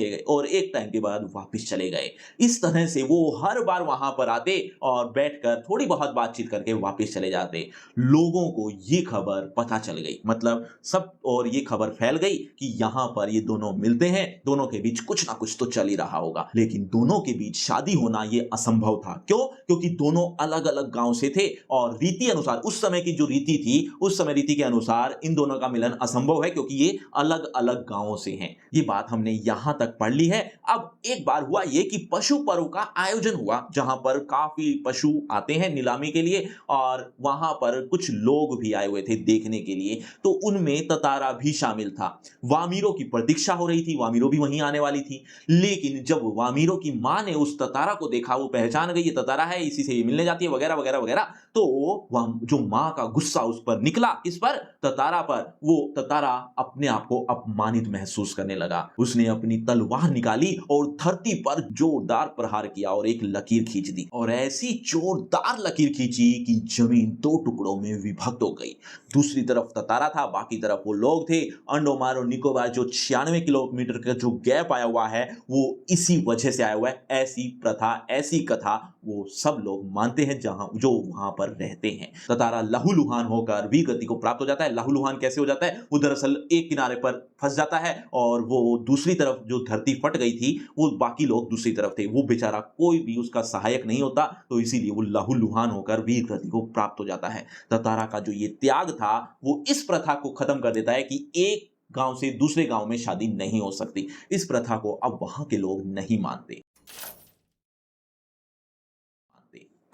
गए और एक टाइम के बाद वापस चले गए। इस तरह से वो हर बार वहां पर आते और बैठकर थोड़ी बहुत बातचीत करके वापस चले जाते। लोगों को ये खबर पता चल गई, मतलब सब और ये खबर फैल गई कि यहाँ पर ये दोनों मिलते हैं, दोनों के बीच कुछ ना कुछ तो चल ही रहा होगा। लेकिन दोनों के बीच शादी होना ये असंभव था। क्यों? क्योंकि दोनों अलग अलग गांव से थे और रीति अनुसार, उस समय की जो रीति थी, उस समय रीति के अनुसार इन दोनों का मिलन असंभव है, क्योंकि ये अलग अलग गांवों से हैं। ये बात हमने यहां तक पढ़ ली है। अब एक बार हुआ ये कि पशु पर्व का आयोजन हुआ, जहां पर काफी पशु आते हैं नीलामी के लिए और वहां पर कुछ लोग भी आए हुए थे देखने के लिए, तो उनमें ततारा भी शामिल था। वामीरो की प्रतीक्षा हो रही थी, वामीरो भी वहीं आने वाली थी। लेकिन जब वामीरो की मां ने उस ततारा को देखा, वो पहचान गई ये ततारा है, इसी से ये मिलने जाती है वगैरह वगैरह वगैरह, तो वह जो मां का गुस्सा उस पर निकला, किस पर? ततारा पर। वो ततारा अपने आप को अपमानित महसूस करने लगा। उसने अपनी तलवार निकाली और धरती पर जोरदार प्रहार किया और एक लकीर खींच दी, और ऐसी जोरदार लकीर खींची कि जमीन 2 टुकड़ों में विभक्त हो गई। दूसरी तरफ ततारा था, बाकी तरफ वो लोग थे। अंडमान और निकोबार जो 96 किलोमीटर का जो गैप आया हुआ है, वो इसी वजह से आया हुआ है। ऐसी प्रथा, ऐसी कथा वो सब लोग मानते हैं जहां जो वहां पर रहते हैं। ततारा लहूलुहान होकर वीर गति को प्राप्त हो जाता है। लहूलुहान कैसे हो जाता है? वो दरअसल एक किनारे पर फंस जाता है और वो दूसरी तरफ जो धरती फट गई थी, वो बाकी लोग दूसरी तरफ थे, वो बेचारा कोई भी उसका सहायक नहीं होता, तो इसीलिए वो लहूलुहान होकर वीर गति को प्राप्त हो जाता है। ततारा का जो ये त्याग था, वो इस प्रथा को खत्म कर देता है कि एक गांव से दूसरे गांव में शादी नहीं हो सकती। इस प्रथा को अब वहां के लोग नहीं मानते।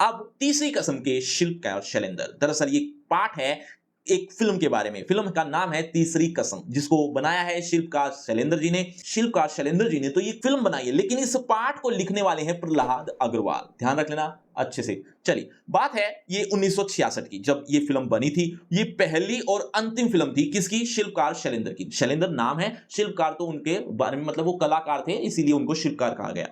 अब तीसरी कसम के शिल्पकार शैलेंद्र, दरअसल ये पाठ है एक फिल्म के बारे में। फिल्म का नाम है तीसरी कसम, जिसको बनाया है शिल्पकार शैलेंद्र जी ने। शिल्पकार शैलेंद्र जी ने तो ये फिल्म बनाई है, लेकिन इस पाठ को लिखने वाले हैं प्रहलाद अग्रवाल। ध्यान रख लेना अच्छे से। चलिए, बात है ये 1966 की, जब ये फिल्म बनी थी। ये पहली और अंतिम फिल्म थी किसकी? शिल्पकार शैलेंद्र की। शैलेंद्र नाम है, शिल्पकार तो उनके बारे में, मतलब वो कलाकार थे, इसीलिए उनको शिल्पकार कहा गया।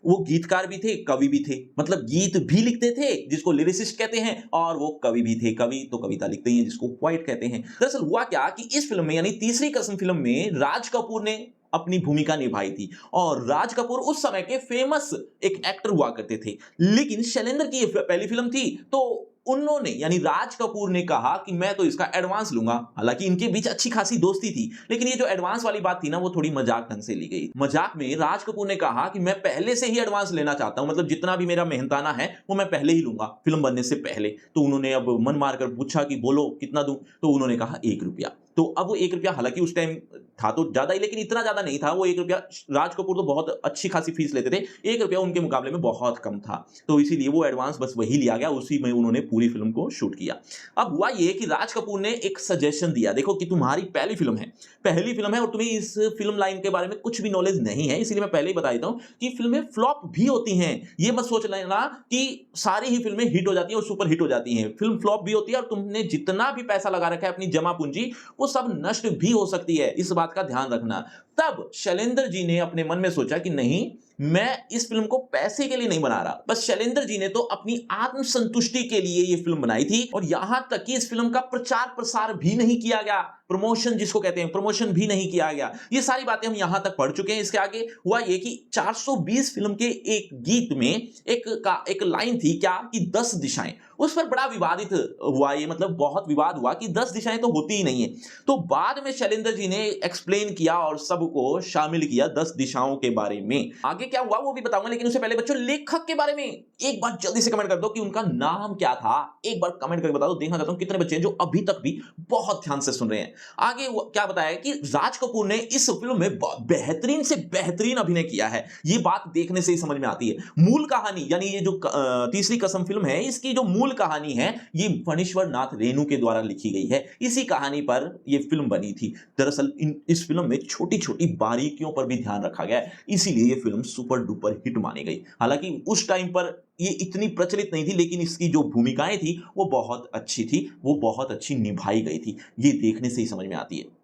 वो गीतकार भी थे, कवि भी थे, मतलब गीत भी लिखते थे जिसको लिरिसिस्ट कहते हैं, और वो कवि भी थे। कवि तो कविता लिखते हैं जिसको पोएट कहते हैं। दरअसल हुआ क्या कि इस फिल्म में, यानी तीसरी कसम फिल्म में, राज कपूर ने अपनी भूमिका निभाई थी, और राज कपूर उस समय के फेमस एक एक्टर हुआ करते थे। लेकिन शैलेंद्र की ये पहली फिल्म थी, तो उन्होंने, यानी राज कपूर ने कहा कि मैं तो इसका एडवांस लूंगा। हालांकि इनके बीच अच्छी खासी दोस्ती थी, लेकिन ये जो एडवांस वाली बात थी ना, वो थोड़ी मजाक ढंग से ली गई। मजाक में राज कपूर ने कहा कि मैं पहले से ही एडवांस लेना चाहता हूं, मतलब जितना भी मेरा मेहनताना है वो मैं पहले ही लूंगा फिल्म बनने से पहले। तो उन्होंने अब मन मारकर पूछा कि बोलो कितना दूं, तो उन्होंने कहा 1 रुपया। तो अब वो 1 रुपया, हालांकि उस टाइम था तो ज्यादा ही, लेकिन इतना ज्यादा नहीं था। वो 1 रुपया, राज कपूर तो बहुत अच्छी खासी फीस लेते थे, 1 रुपया उनके मुकाबले में बहुत कम था, तो इसीलिए वो एडवांस बस वही लिया गया, उसी में उन्होंने पूरी फिल्म को शूट किया। अब हुआ ये कि राज कपूर ने एक सजेशन दिया, देखो कि तुम्हारी पहली फिल्म है और तुम्हें इस फिल्म लाइन के बारे में कुछ भी नॉलेज नहीं है, इसलिए मैं पहले ही बता देता हूं कि फिल्में फ्लॉप भी होती हैं। ये मत सोच लेना कि सारी ही फिल्में हिट हो जाती हैं और सुपर हिट हो जाती हैं। फिल्म फ्लॉप भी होती है और तुमने जितना भी पैसा लगा रखा है, अपनी जमा पूंजी, वो सब नष्ट भी हो सकती है। इस बात का ध्यान रखना। तब शैलेंद्र जी ने अपने मन में सोचा कि नहीं, मैं इस फिल्म को पैसे के लिए नहीं बना रहा। बस शैलेंद्र जी ने तो अपनी आत्मसंतुष्टि के लिए यह फिल्म बनाई थी, और यहां तक कि इस फिल्म का प्रचार प्रसार भी नहीं किया गया, प्रमोशन जिसको कहते हैं, प्रमोशन भी नहीं किया गया। ये सारी बातें हम यहां तक पढ़ चुके हैं। इसके आगे हुआ ये कि 420 फिल्म के एक गीत में एक लाइन थी क्या, कि 10 दिशाएं। उस पर बड़ा विवादित हुआ ये, मतलब बहुत विवाद हुआ कि 10 दिशाएं तो होती ही नहीं है। तो बाद में शैलेंद्र जी ने एक्सप्लेन किया और सबको शामिल किया 10 दिशाओं के बारे में। आगे क्या हुआ वो भी बताऊंगा, लेकिन उससे पहले बच्चों लेखक के बारे में एक बार जल्दी से कमेंट कर दो कि उनका नाम क्या था। एक बार कमेंट करके बता दो, देखना चाहता हूं कितने बच्चे हैं जो अभी तक भी बहुत ध्यान से सुन रहे हैं। आगे क्या बताया कि राज कपूर ने इस फिल्म में बेहतरीन से बेहतरीन अभिनय किया है। ये बात देखने से ही समझ में आती है। मूल कहानी यानी ये जो तीसरी कसम फिल्म है, इसकी जो मूल कहानी है ये फणीश्वर नाथ रेणु के द्वारा लिखी गई है। इसी कहानी पर यह फिल्म बनी थी। दरअसल इस फिल्म में छोटी छोटी बारीकियों पर भी ध्यान रखा गया है, इसीलिए ये फिल्म सुपर डुपर हिट मानी गई। हालांकि उस टाइम पर ये इतनी प्रचलित नहीं थी, लेकिन इसकी जो भूमिकाएं थी वो बहुत अच्छी थी, वो बहुत अच्छी निभाई गई थी। ये देखने से ही समझ में आती है।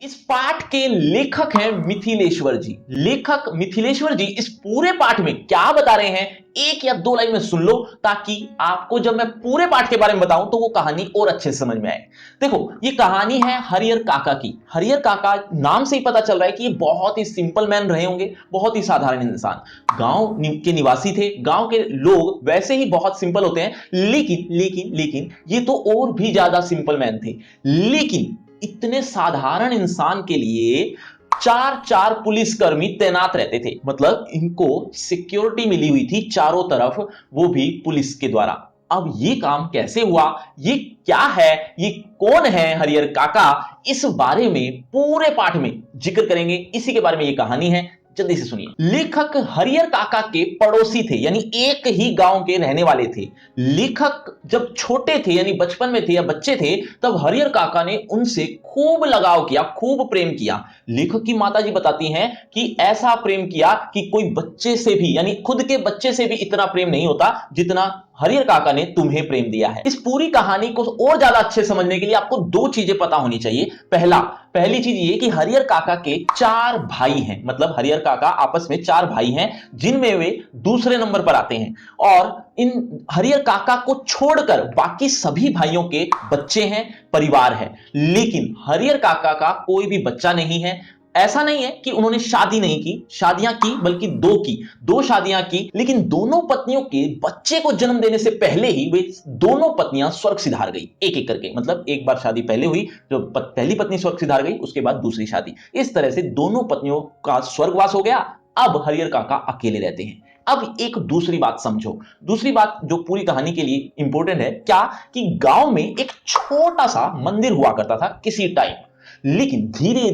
इस पाठ के लेखक हैं मिथिलेश्वर जी। लेखक मिथिलेश्वर जी इस पूरे पाठ में क्या बता रहे हैं, एक या दो लाइन में सुन लो, ताकि आपको जब मैं पूरे पाठ के बारे में बताऊं तो वो कहानी और अच्छे से समझ में आए। देखो, ये कहानी है हरिहर काका की। हरिहर काका नाम से ही पता चल रहा है कि ये बहुत ही सिंपल मैन रहे होंगे, बहुत ही साधारण इंसान। गांव के निवासी थे। गांव के लोग वैसे ही बहुत सिंपल होते हैं, लेकिन ये तो और भी ज्यादा सिंपल मैन थे। लेकिन इतने साधारण इंसान के लिए चार चार पुलिसकर्मी तैनात रहते थे। मतलब इनको सिक्योरिटी मिली हुई थी चारों तरफ, वो भी पुलिस के द्वारा। अब ये काम कैसे हुआ, ये क्या है, ये कौन है हरिहर काका, इस बारे में पूरे पाठ में जिक्र करेंगे। इसी के बारे में ये कहानी है, जल्दी से सुनिए। लेखक हरिहर काका के पड़ोसी थे, यानी एक ही गांव के रहने वाले थे। लेखक जब छोटे थे, यानी बचपन में थे या बच्चे थे, तब हरिहर काका ने उनसे खूब लगाव किया, खूब प्रेम किया। लेखक की माताजी बताती हैं कि ऐसा प्रेम किया कि कोई बच्चे से भी, यानी खुद के बच्चे से भी इतना प्रेम नहीं होता जितना हरिहर काका ने तुम्हें प्रेम दिया है। इस पूरी कहानी को और ज्यादा अच्छे समझने के लिए आपको दो चीजें पता होनी चाहिए। पहली चीज ये कि हरिहर काका के चार भाई हैं। मतलब हरिहर काका आपस में चार भाई हैं, जिनमें वे दूसरे नंबर पर आते हैं। और इन हरिहर काका को छोड़कर बाकी सभी भाइयों के बच्चे हैं, परिवार है। लेकिन हरिहर काका का कोई भी बच्चा नहीं है। ऐसा नहीं है कि उन्होंने शादी नहीं की, शादियां की, बल्कि दो शादियां की। लेकिन दोनों पत्नियों के बच्चे को जन्म देने से पहले ही वे दोनों पत्नियां स्वर्ग सिधार गई, एक एक करके। मतलब एक बार शादी पहले हुई, जो पहली पत्नी स्वर्ग सिधार गई, उसके बाद दूसरी शादी। इस तरह से दोनों पत्नियों का स्वर्गवास हो गया। अब हरिहर काका अकेले रहते हैं। अब एक दूसरी बात समझो। दूसरी बात जो पूरी कहानी के लिए इंपॉर्टेंट है, क्या कि गांव में एक छोटा सा मंदिर हुआ करता था किसी टाइम। लेकिन धीरे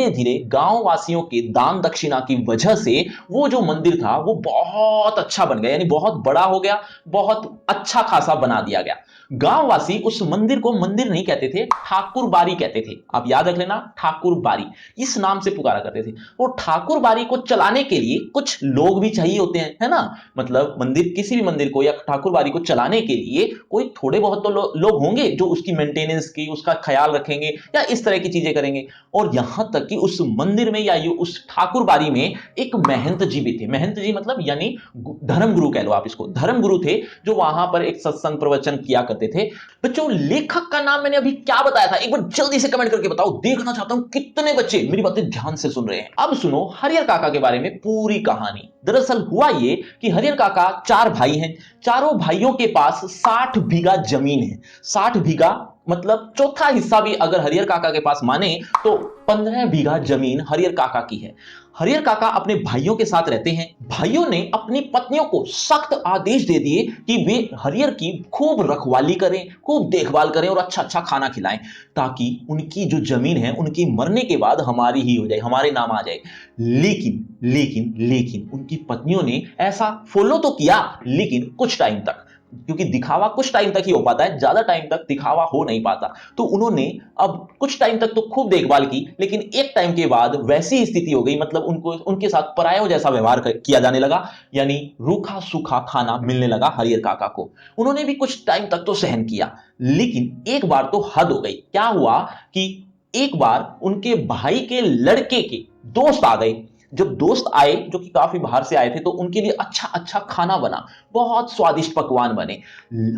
धीरे गांव वासियों के दान दक्षिणा की वजह से वो जो मंदिर था वो बहुत अच्छा बन गया, यानी बहुत बड़ा हो गया, बहुत अच्छा खासा बना दिया गया। गांववासी उस मंदिर को मंदिर नहीं कहते थे, ठाकुर बाड़ी कहते थे। आप याद रख लेना, ठाकुर बाड़ी इस नाम से पुकारा करते थे। वो ठाकुर बाड़ी को चलाने के लिए कुछ लोग भी चाहिए होते हैं, है ना। मतलब मंदिर, किसी भी मंदिर को या ठाकुर बाड़ी को चलाने के लिए कोई थोड़े बहुत तो लोग होंगे जो उसकी मेंटेनेंस की, उसका ख्याल रखेंगे या इस तरह की चीजें करेंगे। और यहां तक कि उस मंदिर में या उस ठाकुर बाड़ी में एक महंत जी भी थे। महंत जी मतलब यानी धर्मगुरु कह लो आप इसको, धर्मगुरु थे जो वहां पर एक सत्संग प्रवचन किया करते थे। बच्चों, लेखक का नाम मैंने अभी क्या बताया था, एक बार जल्दी से कमेंट करके बताओ, देखना चाहता हूं कितने बच्चे मेरी बातें ध्यान से सुन रहे हैं। अब सुनो हरिहर काका के बारे में पूरी कहानी। दरअसल हुआ ये कि हरिहर काका चार भाई हैं। चारों भाइयों के पास 60 बीघा जमीन है। 60 बीघा मतलब चौथा हिस्सा भी अगर हरिहर काका के पास माने तो 15 बीघा जमीन हरिहर काका की है। हरिहर काका अपने भाइयों के साथ रहते हैं। भाइयों ने अपनी पत्नियों को सख्त आदेश दे दिए कि वे हरिहर की खूब रखवाली करें, खूब देखभाल करें और अच्छा अच्छा खाना खिलाएं, ताकि उनकी जो जमीन है उनकी मरने के बाद हमारी ही हो जाए, हमारे नाम आ जाए। लेकिन उनकी पत्नियों ने ऐसा फॉलो तो किया, लेकिन कुछ टाइम तक, क्योंकि दिखावा कुछ टाइम तक ही हो पाता है, ज्यादा टाइम तक दिखावा हो नहीं पाता। तो उन्होंने अब कुछ टाइम तक तो खूब देखभाल की, लेकिन एक टाइम के बाद वैसी स्थिति हो गई, मतलब उनको उनके साथ परायों जैसा व्यवहार किया जाने लगा, यानी रूखा सूखा खाना मिलने लगा हरिहर काका को। उन्होंने भी कुछ टाइम तक तो सहन किया, लेकिन एक बार तो हद हो गई। क्या हुआ कि एक बार उनके भाई के लड़के के दोस्त आ गए। जब दोस्त आए जो कि काफी बाहर से आए थे, तो उनके लिए अच्छा अच्छा खाना बना, बहुत स्वादिष्ट पकवान बने।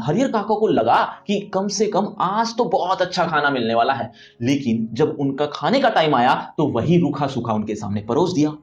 हरिहर काका को लगा कि कम से कम आज तो बहुत अच्छा खाना मिलने वाला है। लेकिन जब उनका खाने का टाइम आया तो वही रूखा सूखा उनके सामने परोस दिया।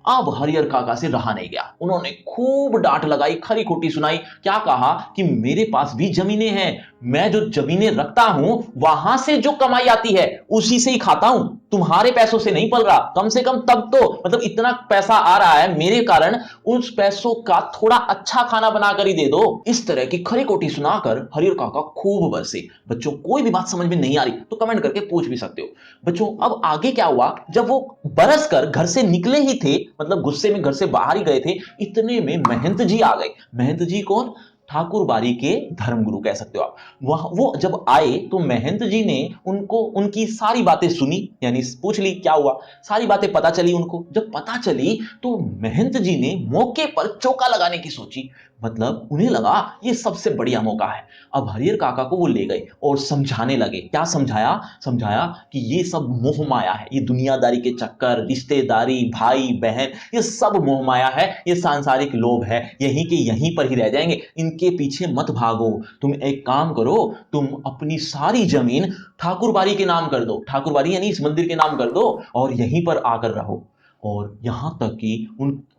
अब हरिहर काका से रहा नहीं गया, उन्होंने खूब डांट लगाई, खरी खोटी सुनाई। क्या कहा कि मेरे पास भी जमीनें हैं, मैं जो जमीनें रखता हूं वहां से जो कमाई आती है उसी से ही खाता हूं। तुम्हारे पैसों से नहीं पल रहा, कम से कम तब तो मतलब इतना पैसा आ रहा है मेरे कारण, उस पैसों का थोड़ा अच्छा खाना बनाकर ही दे दो। इस तरह की खरी खोटी सुनाकर हरियर काका खूब बरसे। बच्चों कोई भी बात समझ में नहीं आ रही तो कमेंट करके पूछ भी सकते हो। बच्चों अब आगे क्या हुआ, जब वो बरस कर घर से निकले ही थे, मतलब गुस्से में घर से बाहर ही गए थे, इतने में महंत जी आ गए। महंत जी कौन? ठाकुर बारी के धर्मगुरु कह सकते हो आप। वह वो जब आए तो महंत जी ने उनको उनकी सारी बातें सुनी, यानी पूछ ली क्या हुआ, सारी बातें पता चली उनको। जब पता चली तो महंत जी ने मौके पर चौका लगाने की सोची। मतलब उन्हें लगा ये सबसे बढ़िया मौका है। अब हरियर काका को वो ले गए और समझाने लगे। क्या समझाया? समझाया कि ये सब मोह माया है, ये दुनियादारी के चक्कर, रिश्तेदारी, भाई बहन, ये सब मोह माया है, ये सांसारिक लोभ है, यहीं के यहीं पर ही रह जाएंगे, इनके पीछे मत भागो। तुम एक काम करो, तुम अपनी सारी जमीन ठाकुरबाड़ी के नाम कर दो, ठाकुरबाड़ी यानी इस मंदिर के नाम कर दो, और यहीं पर आकर रहो। और यहां तक कि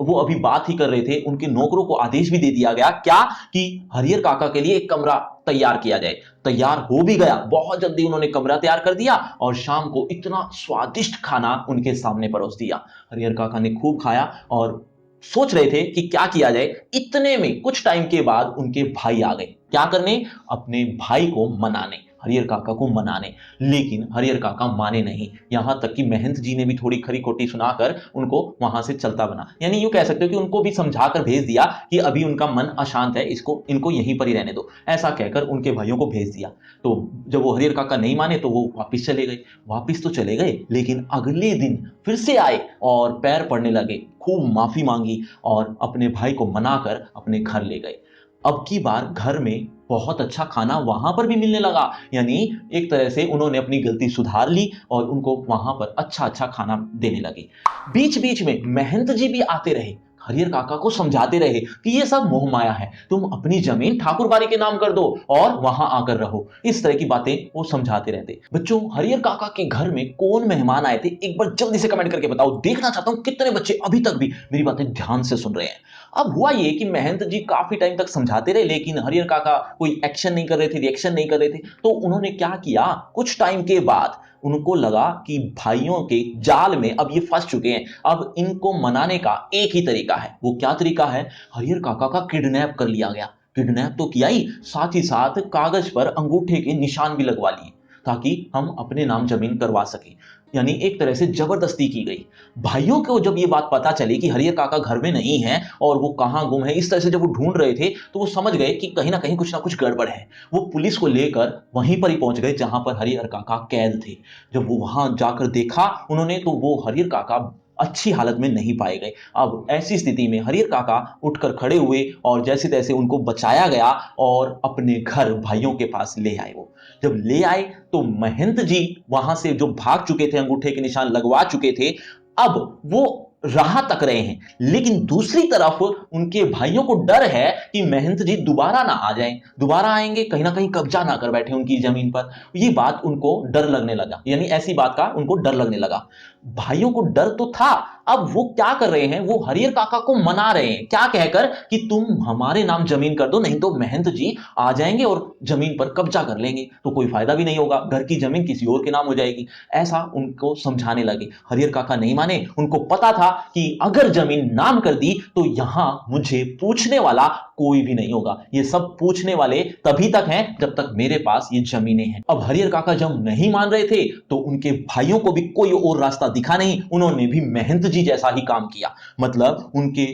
वो अभी बात ही कर रहे थे, उनके नौकरों को आदेश भी दे दिया गया क्या, कि हरियर काका के लिए एक कमरा तैयार किया जाए। तैयार हो भी गया, बहुत जल्दी उन्होंने कमरा तैयार कर दिया और शाम को इतना स्वादिष्ट खाना उनके सामने परोस दिया। हरियर काका ने खूब खाया और सोच रहे थे कि क्या किया जाए। इतने में कुछ टाइम के बाद उनके भाई आ गए। क्या करने? अपने भाई को मनाने, हरियर काका को मनाने। लेकिन हरियर काका माने नहीं। यहां तक कि महंत जी ने भी थोड़ी खरी खोटी सुनाकर उनको वहां से चलता बना, यानी यूं कह सकते हो कि उनको भी समझाकर भेज दिया कि अभी उनका मन अशांत है, इसको इनको यहीं पर ही रहने दो, ऐसा कहकर उनके भाइयों को भेज दिया। तो जब वो हरियर काका नहीं माने तो वो वापिस चले गए। वापिस तो चले गए, लेकिन अगले दिन फिर से आए और पैर पड़ने लगे, खूब माफी मांगी और अपने भाई को मनाकर अपने घर ले गए। अब की बार घर में बहुत अच्छा खाना वहां पर भी मिलने लगा, यानी एक तरह से उन्होंने अपनी गलती सुधार ली और उनको वहां पर अच्छा अच्छा खाना देने लगे। बीच बीच में महंत जी भी आते रहे, हरियर काका को समझाते रहे कि ये सब मोह माया है, तुम अपनी जमीन ठाकुरबाड़ी के नाम कर दो और वहां आकर रहो। इस तरह की बातें वो समझाते रहते। बच्चों हरियर काका के घर में कौन मेहमान आए थे, एक बार जल्दी से कमेंट करके बताओ, देखना चाहता हूं कितने बच्चे अभी तक भी मेरी बातें ध्यान से सुन रहे हैं। अब हुआ ये कि महंत जी काफी टाइम तक समझाते रहे, लेकिन हरियर काका कोई एक्शन नहीं कर रहे थे, रिएक्शन नहीं कर रहे थे। तो उन्होंने क्या किया, कुछ टाइम के बाद उनको लगा कि भाइयों के जाल में अब ये फंस चुके हैं, अब इनको मनाने का एक ही तरीका है। वो क्या तरीका है? हरियर काका का किडनैप कर लिया गया। किडनैप तो किया ही, साथ ही साथ कागज पर अंगूठे के निशान भी लगवा लिए ताकि हम अपने नाम जमीन करवा सकें, यानी एक तरह से जबरदस्ती की गई। भाइयों को जब ये बात पता चली कि हरियर काका घर में नहीं है और वो कहां गुम है, इस तरह से जब वो ढूंढ रहे थे, तो वो समझ गए कि कहीं ना कुछ गड़बड़ है। वो पुलिस को लेकर वहीं पर ही पहुंच गए जहां पर हरियर काका कैद थे। जब वो वहां जाकर देखा उन्होंने, तो वो हरियर काका अच्छी हालत में नहीं पाए गए। अब ऐसी स्थिति में हरियर काका उठकर खड़े हुए और जैसे तैसे उनको बचाया गया और अपने घर भाइयों के पास ले आए। वो जब ले आए तो महंत जी वहां से जो भाग चुके थे, अंगूठे के निशान लगवा चुके थे, अब वो राह तक रहे हैं। लेकिन दूसरी तरफ उनके भाइयों को डर है कि महंत जी दोबारा ना आ जाएं, दोबारा आएंगे कहीं ना कहीं कब्जा ना कर बैठे उनकी जमीन पर। ये बात उनको डर लगने लगा, यानी ऐसी बात का उनको डर लगने लगा। भाइयों को डर तो था, अब वो क्या कर रहे हैं, वो हरियर काका को मना रहे हैं, क्या कहकर कि तुम हमारे नाम जमीन कर दो, नहीं तो महंत जी आ जाएंगे और जमीन पर कब्जा कर लेंगे, तो कोई फायदा भी नहीं होगा, घर की जमीन किसी और के नाम हो जाएगी। ऐसा उनको समझाने लगे। हरियर काका नहीं माने, उनको पता था कि अगर जमीन नाम कर दी तो यहां मुझे पूछने वाला कोई भी नहीं होगा, ये सब पूछने वाले तभी तक हैं जब तक मेरे पास ये जमीनें हैं। अब हरियर काका जब नहीं मान रहे थे तो उनके भाइयों को भी कोई और रास्ता दिखा नहीं, उन्होंने भी महंत जी जैसा ही काम किया। मतलब उनके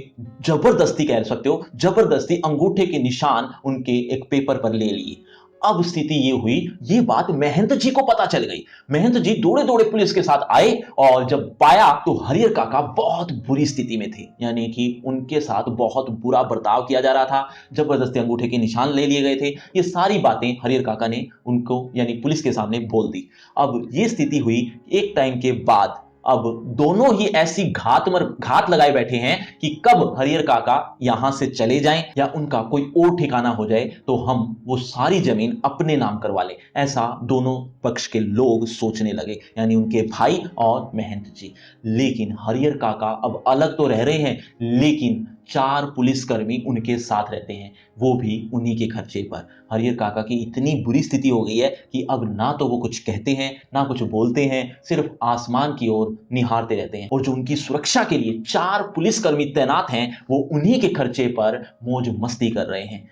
जबरदस्ती कह सकते हो, जबरदस्ती अंगूठे के निशान उनके एक पेपर पर ले लिए। अब स्थिति ये हुई, ये बात महंत जी को पता चल गई। महंत जी दौड़े दौड़े पुलिस के साथ आए और जब पाया तो हरियर काका बहुत बुरी स्थिति में थे, यानी कि उनके साथ बहुत बुरा बर्ताव किया जा रहा था, जबरदस्ती अंगूठे के निशान ले लिए गए थे। ये सारी बातें हरियर काका ने उनको यानी पुलिस के सामने बोल दी। अब ये स्थिति हुई एक टाइम के बाद। अब दोनों ही ऐसी घात लगाए बैठे हैं कि कब हरियर काका यहां से चले जाएं या उनका कोई और ठिकाना हो जाए तो हम वो सारी जमीन अपने नाम करवा लें, ऐसा दोनों पक्ष के लोग सोचने लगे, यानी उनके भाई और महंत जी। लेकिन हरियर काका अब अलग तो रह रहे हैं, लेकिन 4 पुलिसकर्मी उनके साथ रहते हैं, वो भी उन्हीं के खर्चे पर। हरिहर काका की इतनी बुरी स्थिति हो गई है कि अब ना तो वो कुछ कहते हैं, ना कुछ बोलते हैं, सिर्फ आसमान की ओर निहारते रहते हैं। और जो उनकी सुरक्षा के लिए 4 पुलिसकर्मी तैनात हैं, वो उन्हीं के खर्चे पर मौज मस्ती कर रहे हैं।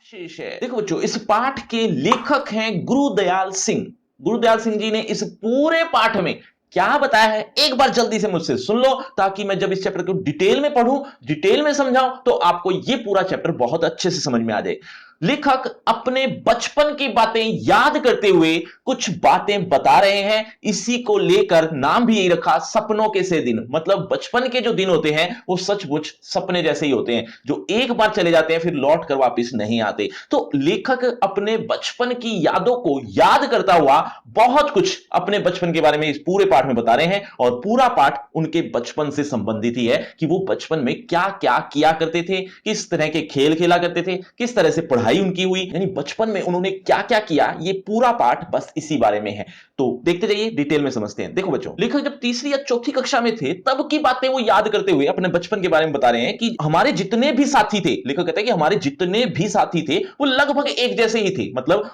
शेष है। देखो बच्चों, इस पाठ के लेखक हैं गुरुदयाल सिंह। गुरुदयाल सिंह जी ने इस पूरे पाठ में क्या बताया है, एक बार जल्दी से मुझसे सुन लो, ताकि मैं जब इस चैप्टर को डिटेल में पढूं, डिटेल में समझाऊं, तो आपको यह पूरा चैप्टर बहुत अच्छे से समझ में आ जाए। लेखक अपने बचपन की बातें याद करते हुए कुछ बातें बता रहे हैं। इसी को लेकर नाम भी यही रखा, सपनों के से दिन। मतलब बचपन के जो दिन होते हैं वो सचमुच सपने जैसे ही होते हैं, जो एक बार चले जाते हैं फिर लौट कर वापस नहीं आते। तो लेखक अपने बचपन की यादों को याद करता हुआ बहुत कुछ अपने बचपन के बारे में इस पूरे पाठ में बता रहे हैं। और पूरा पाठ उनके बचपन से संबंधित ही है कि वो बचपन में क्या क्या किया करते थे, किस तरह के खेल खेला करते थे, किस तरह से पढ़ाई उनकी हुई, यानी बचपन में उन्होंने क्या क्या किया। ये पूरा पाठ बस इसी बारे में है। तो देखते जाइए, डिटेल में समझते हैं। देखो बच्चों, लेखक जब तीसरी या चौथी कक्षा में थे तब की बातें वो याद करते हुए अपने बचपन के बारे में बता रहे हैं कि हमारे जितने भी साथी थे, लेखक कहते हैं कि हमारे जितने भी साथी थे वो लगभग एक जैसे ही थे। मतलब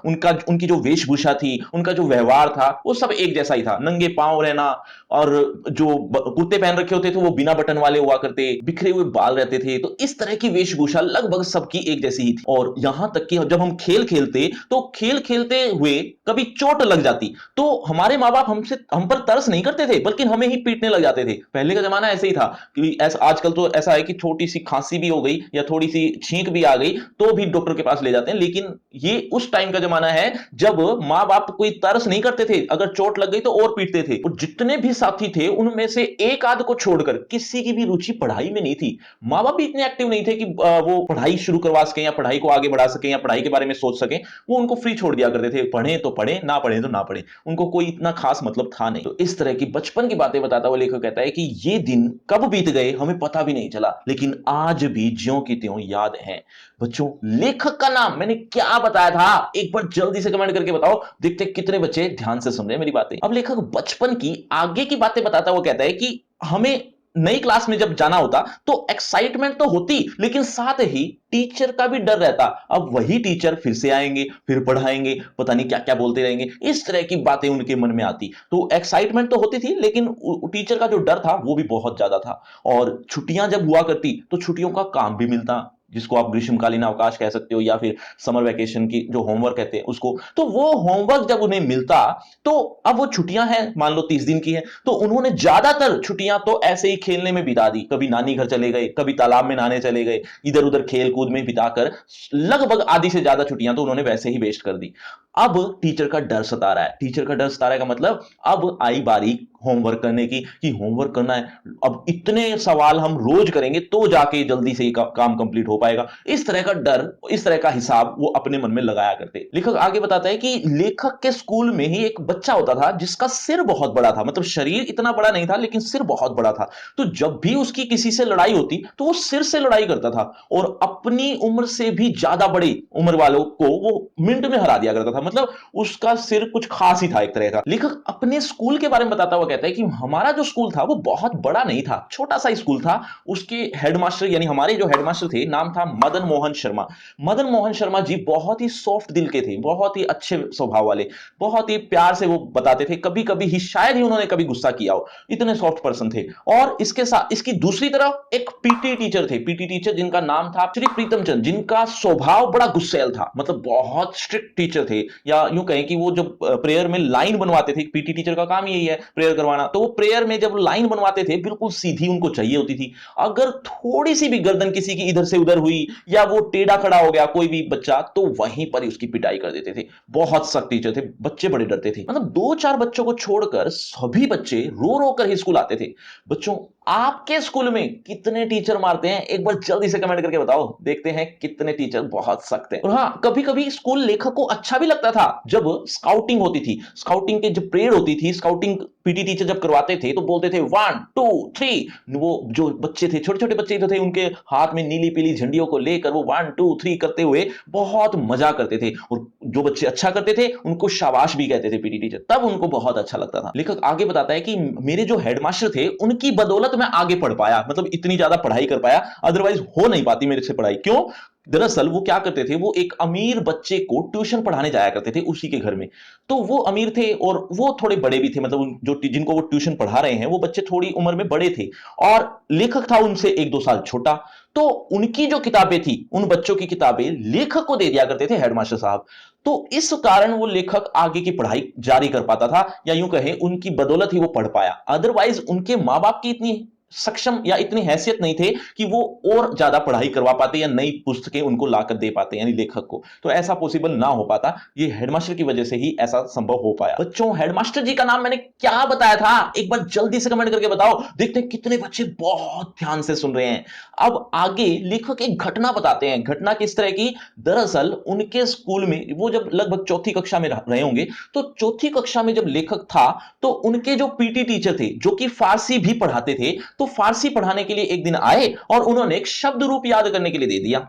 उनकी जो वेशभूषा थी, उनका जो व्यवहार था, वो सब एक जैसा ही था। नंगे पांव रहना, और जो कुर्ते पहन रखे होते थे वो बिना बटन वाले हुआ करते, बिखरे हुए बाल रहते थे। तो इस तरह की वेशभूषा लगभग सबकी एक जैसी ही थी। और यहां तक कि जब हम खेल खेलते तो खेल खेलते हुए कभी चोट लग जाती तो हमारे माँ बाप हम पर तरस नहीं करते थे, बल्कि हमें ही पीटने लग जाते थे। पहले का जमाना ऐसे ही था कि ऐसा, आजकल तो ऐसा है कि छोटी सी खांसी भी हो गई या थोड़ी सी छींक भी आ गई तो भी डॉक्टर के पास ले जाते हैं। लेकिन ये उस टाइम का जमाना है जब माँ बाप कोई तरस नहीं करते थे, अगर चोट लग गई तो और पीटते थे। और जितने भी साथी थे उनमें से एक आध को छोड़कर किसी की भी रुचि पढ़ाई में नहीं थी। माँ बाप भी इतने एक्टिव नहीं थे कि वो पढ़ाई शुरू करवा सके या पढ़ाई को आगे बढ़ा सके या पढ़ाई के बारे में सोच सके। वो उनको फ्री छोड़ दिया करते थे, पढ़े तो पढ़े, ना पढ़े तो ना पढ़े, उनको कोई इतना खास मतलब था नहीं। तो इस तरह की बचपन की बातें बताता हुआ लेखक कहता है कि ये दिन कब बीत गए हमें पता भी नहीं चला, लेकिन आज भी ज्यों की त्यों याद है। बच्चों, लेखक का नाम मैंने क्या बताया था, एक बार जल्दी से कमेंट करके बताओ, देखते कितने बच्चे ध्यान से सुन रहे हैं मेरी बातें। अब लेखक बचपन की आगे की बातें बताता हुआ कहता है कि हमें नई क्लास में जब जाना होता तो एक्साइटमेंट तो होती, लेकिन साथ ही टीचर का भी डर रहता। अब वही टीचर फिर से आएंगे, फिर पढ़ाएंगे, पता नहीं क्या क्या बोलते रहेंगे, इस तरह की बातें उनके मन में आती। तो एक्साइटमेंट तो होती थी, लेकिन टीचर का जो डर था वो भी बहुत ज्यादा था। और छुट्टियां जब हुआ करती तो छुट्टियों का काम भी मिलता, जिसको आप ग्रीष्मकालीन अवकाश कह सकते हो या फिर समर वैकेशन की जो होमवर्क कहते हैं उसको। तो वो होमवर्क जब उन्हें मिलता तो अब वो छुट्टियां हैं, मान लो 30 दिन की है, तो उन्होंने ज्यादातर छुट्टियां तो ऐसे ही खेलने में बिता दी। कभी नानी घर चले गए, कभी तालाब में नहाने चले गए, इधर उधर खेल कूद में बिताकर लगभग आधी से ज्यादा छुट्टियां तो उन्होंने वैसे ही वेस्ट कर दी। अब टीचर का डर सता रहा है। टीचर का डर सता रहा है का मतलब अब आई बारी होमवर्क करने की, कि होमवर्क करना है, अब इतने सवाल हम रोज करेंगे तो जाके जल्दी से काम कंप्लीट हो पाएगा। इस तरह का डर, इस तरह का हिसाब वो अपने मन में लगाया करते। लेखक आगे बताता है कि लेखक के स्कूल में ही एक बच्चा होता था जिसका सिर बहुत बड़ा था। मतलब शरीर इतना बड़ा नहीं था लेकिन सिर बहुत बड़ा था। तो जब भी उसकी किसी से लड़ाई होती तो वो सिर से लड़ाई करता था, और अपनी उम्र से भी ज्यादा बड़ी उम्र वालों को वो मिनट में हरा दिया करता था। मतलब उसका सिर कुछ खास ही था एक तरह का। लेखक अपने स्कूल के बारे में बताता हुआ कहता है कि हमारा जो स्कूल था वो बहुत बड़ा नहीं था, छोटा सा स्कूल था। उसके हेडमास्टर, यानी हमारे जो हेडमास्टर थे, नाम था मदन मोहन शर्मा। मदन मोहन शर्मा जी बहुत ही सॉफ्ट दिल के थे, बहुत ही अच्छे स्वभाव वाले, बहुत ही प्यार से वो बताते थे। कभी कभी ही शायद ही उन्होंने कभी गुस्सा किया हो, इतने सॉफ्ट पर्सन थे। और इसके साथ इसकी दूसरी तरफ एक पीटी टीचर थे, पीटी टीचर जिनका नाम था श्री प्रीतम चंद, जिनका स्वभाव बड़ा गुस्सैल था। मतलब बहुत स्ट्रिक्ट टीचर थे, या यूं कहें कि वो जब प्रेयर में लाइन बनवाते थे, पीटी टीचर का काम यही है प्रेयर करवाना, तो वो प्रेयर में जब लाइन बनवाते थे बिल्कुल सीधी उनको चाहिए होती थी। अगर थोड़ी सी भी गर्दन किसी की इधर से उधर हुई या वो टेढ़ा खड़ा हो गया कोई भी बच्चा, तो वहीं पर ही उसकी पिटाई कर देते थे। बहुत सख्त टीचर थे, बच्चे बड़े डरते थे। मतलब 2-4 बच्चों को छोड़कर सभी बच्चे रो रो कर ही स्कूल आते थे। बच्चों, आपके स्कूल में कितने टीचर मारते हैं, एक बार जल्दी से कमेंट करके बताओ, देखते हैं कितने टीचर बहुत सख्त हैं। और हाँ, कभी कभी स्कूल लेखक को अच्छा भी लगता था जब स्काउटिंग होती थी। स्काउटिंग के जब परेड होती थी, स्काउटिंग पीटी टीचर जब करवाते थे तो बोलते थे 1 2 3। वो जो बच्चे थे, छोटे छोटे बच्चे जो थे, उनके हाथ में नीली पीली झंडियों को लेकर वो 1 2 3 करते हुए बहुत मजा करते थे, और जो बच्चे अच्छा करते थे उनको शाबाश भी कहते थे पीटी टीचर, तब उनको बहुत अच्छा लगता था। लेखक आगे बताता है कि मेरे जो हेडमास्टर थे उनकी बदौलत मैं आगे पढ़ पाया, मतलब इतनी ज्यादा पढ़ाई कर पाया, अदरवाइज हो नहीं पाती मेरे से पढ़ाई। क्यों? दरअसल वो क्या करते थे, वो एक अमीर बच्चे को ट्यूशन पढ़ाने जाया करते थे उसी के घर में। तो वो अमीर थे और वो थोड़े बड़े भी थे, मतलब जो जिनको वो ट्यूशन पढ़ा रहे हैं वो बच्चे थोड़ी उम्र में बड़े थे, और लेखक था उनसे 1-2 साल छोटा। तो उनकी जो किताबें थी, उन बच्चों की किताबें लेखक को दे दिया करते थे हेडमास्टर साहब। तो इस कारण वो लेखक आगे की पढ़ाई जारी कर पाता था, या यूं कहें उनकी बदौलत ही वो पढ़ पाया। अदरवाइज उनके मां बाप की इतनी सक्षम या इतनी हैसियत नहीं थे कि वो और ज्यादा पढ़ाई करवा पाते या नई पुस्तकें उनको लाकर दे पाते, यानी लेखक को। तो ऐसा पॉसिबल ना हो पाता, ये हेडमास्टर की वजह से ही ऐसा संभव हो पाया। बच्चों, हेडमास्टर जी का नाम मैंने क्या बताया था, एक बार जल्दी से कमेंट करके बताओ। देखते हैं कितने बच्चे बहुत ध्यान से सुन रहे हैं। अब आगे लेखक एक घटना बताते हैं। घटना किस तरह की? दरअसल उनके स्कूल में वो जब लगभग चौथी कक्षा में रहे होंगे, तो चौथी कक्षा में जब लेखक था तो उनके जो पीटी टीचर थे, जो कि फारसी भी पढ़ाते थे, तो फारसी पढ़ाने के लिए एक दिन आए और उन्होंने एक शब्द रूप याद करने के लिए दे दिया।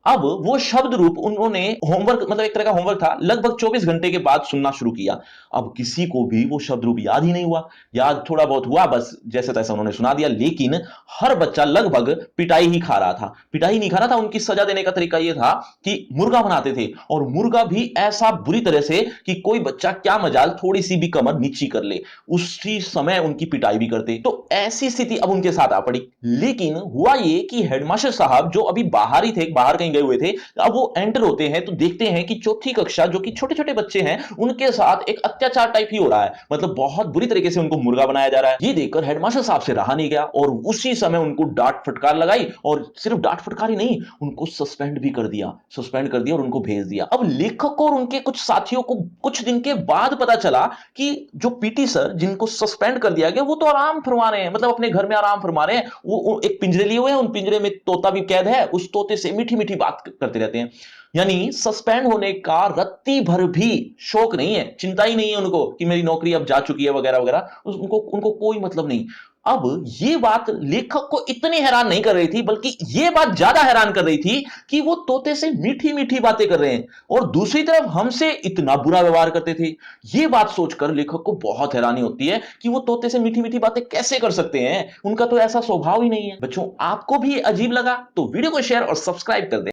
अब वो शब्द रूप उन्होंने होमवर्क, मतलब एक तरह का होमवर्क था, लगभग 24 घंटे के बाद सुनना शुरू किया। अब किसी को भी वो शब्द रूप याद ही नहीं हुआ, याद थोड़ा बहुत हुआ, बस जैसे तैसे उन्होंने सुना दिया। लेकिन हर बच्चा लगभग पिटाई ही खा रहा था। पिटाई नहीं खा रहा था, उनकी सजा देने का तरीका यह था कि मुर्गा बनाते थे, और मुर्गा भी ऐसा बुरी तरह से कि कोई बच्चा क्या मजाल थोड़ी सी भी कमर नीची कर ले, उसी समय उनकी पिटाई भी करते। तो ऐसी स्थिति अब उनके साथ आ पड़ी। लेकिन हुआ ये कि हेडमास्टर साहब जो अभी बाहर ही थे, बाहर कहीं गए हुए थे, अब वो एंटर होते हैं तो देखते हैं कि चौथी कक्षा, जो कि छोटे छोटे बच्चे हैं, उनके साथ एक अत्याचार टाइप ही हो रहा है, मतलब बहुत बुरी तरीके से उनको मुर्गा बनाया जा रहा है। ये देखकर हेडमास्टर साहब से रहा नहीं गया और उसी समय उनको डांट फटकार लगाई, और सिर्फ डांट फटकार ही नहीं, उनको सस्पेंड भी कर दिया, सस्पेंड कर दिया और उनको भेज दिया। अब लेखक को और उनके कुछ साथियों को कुछ दिन के बाद पता चला कि जो पीटी सर जिनको सस्पेंड कर दिया गया, वो तो आराम फरमा रहे हैं, मतलब अपने घर में आराम फरमा रहे हैं। वो एक पिंजरे लिए हुए हैं, उन पिंजरे में तोता भी कैद है, उस तोते से मीठी मीठी बात करते रहते हैं। यानी सस्पेंड होने का रत्ती भर भी शौक नहीं है, चिंता ही नहीं है उनको कि मेरी नौकरी अब जा चुकी है वगैरह वगैरह, उनको उनको कोई मतलब नहीं। अब ये बात लेखक को इतनी हैरान नहीं कर रही थी, बल्कि ये बात ज्यादा हैरान कर रही थी कि वो तोते से मीठी मीठी बातें कर रहे हैं और दूसरी तरफ हमसे इतना बुरा व्यवहार करते थे। ये बात सोचकर लेखक को बहुत हैरानी होती है कि वो तोते से मीठी मीठी बातें कैसे कर सकते हैं, उनका तो ऐसा स्वभाव ही नहीं है। बच्चों, आपको भी अजीब लगा तो वीडियो को शेयर और सब्सक्राइब कर दें।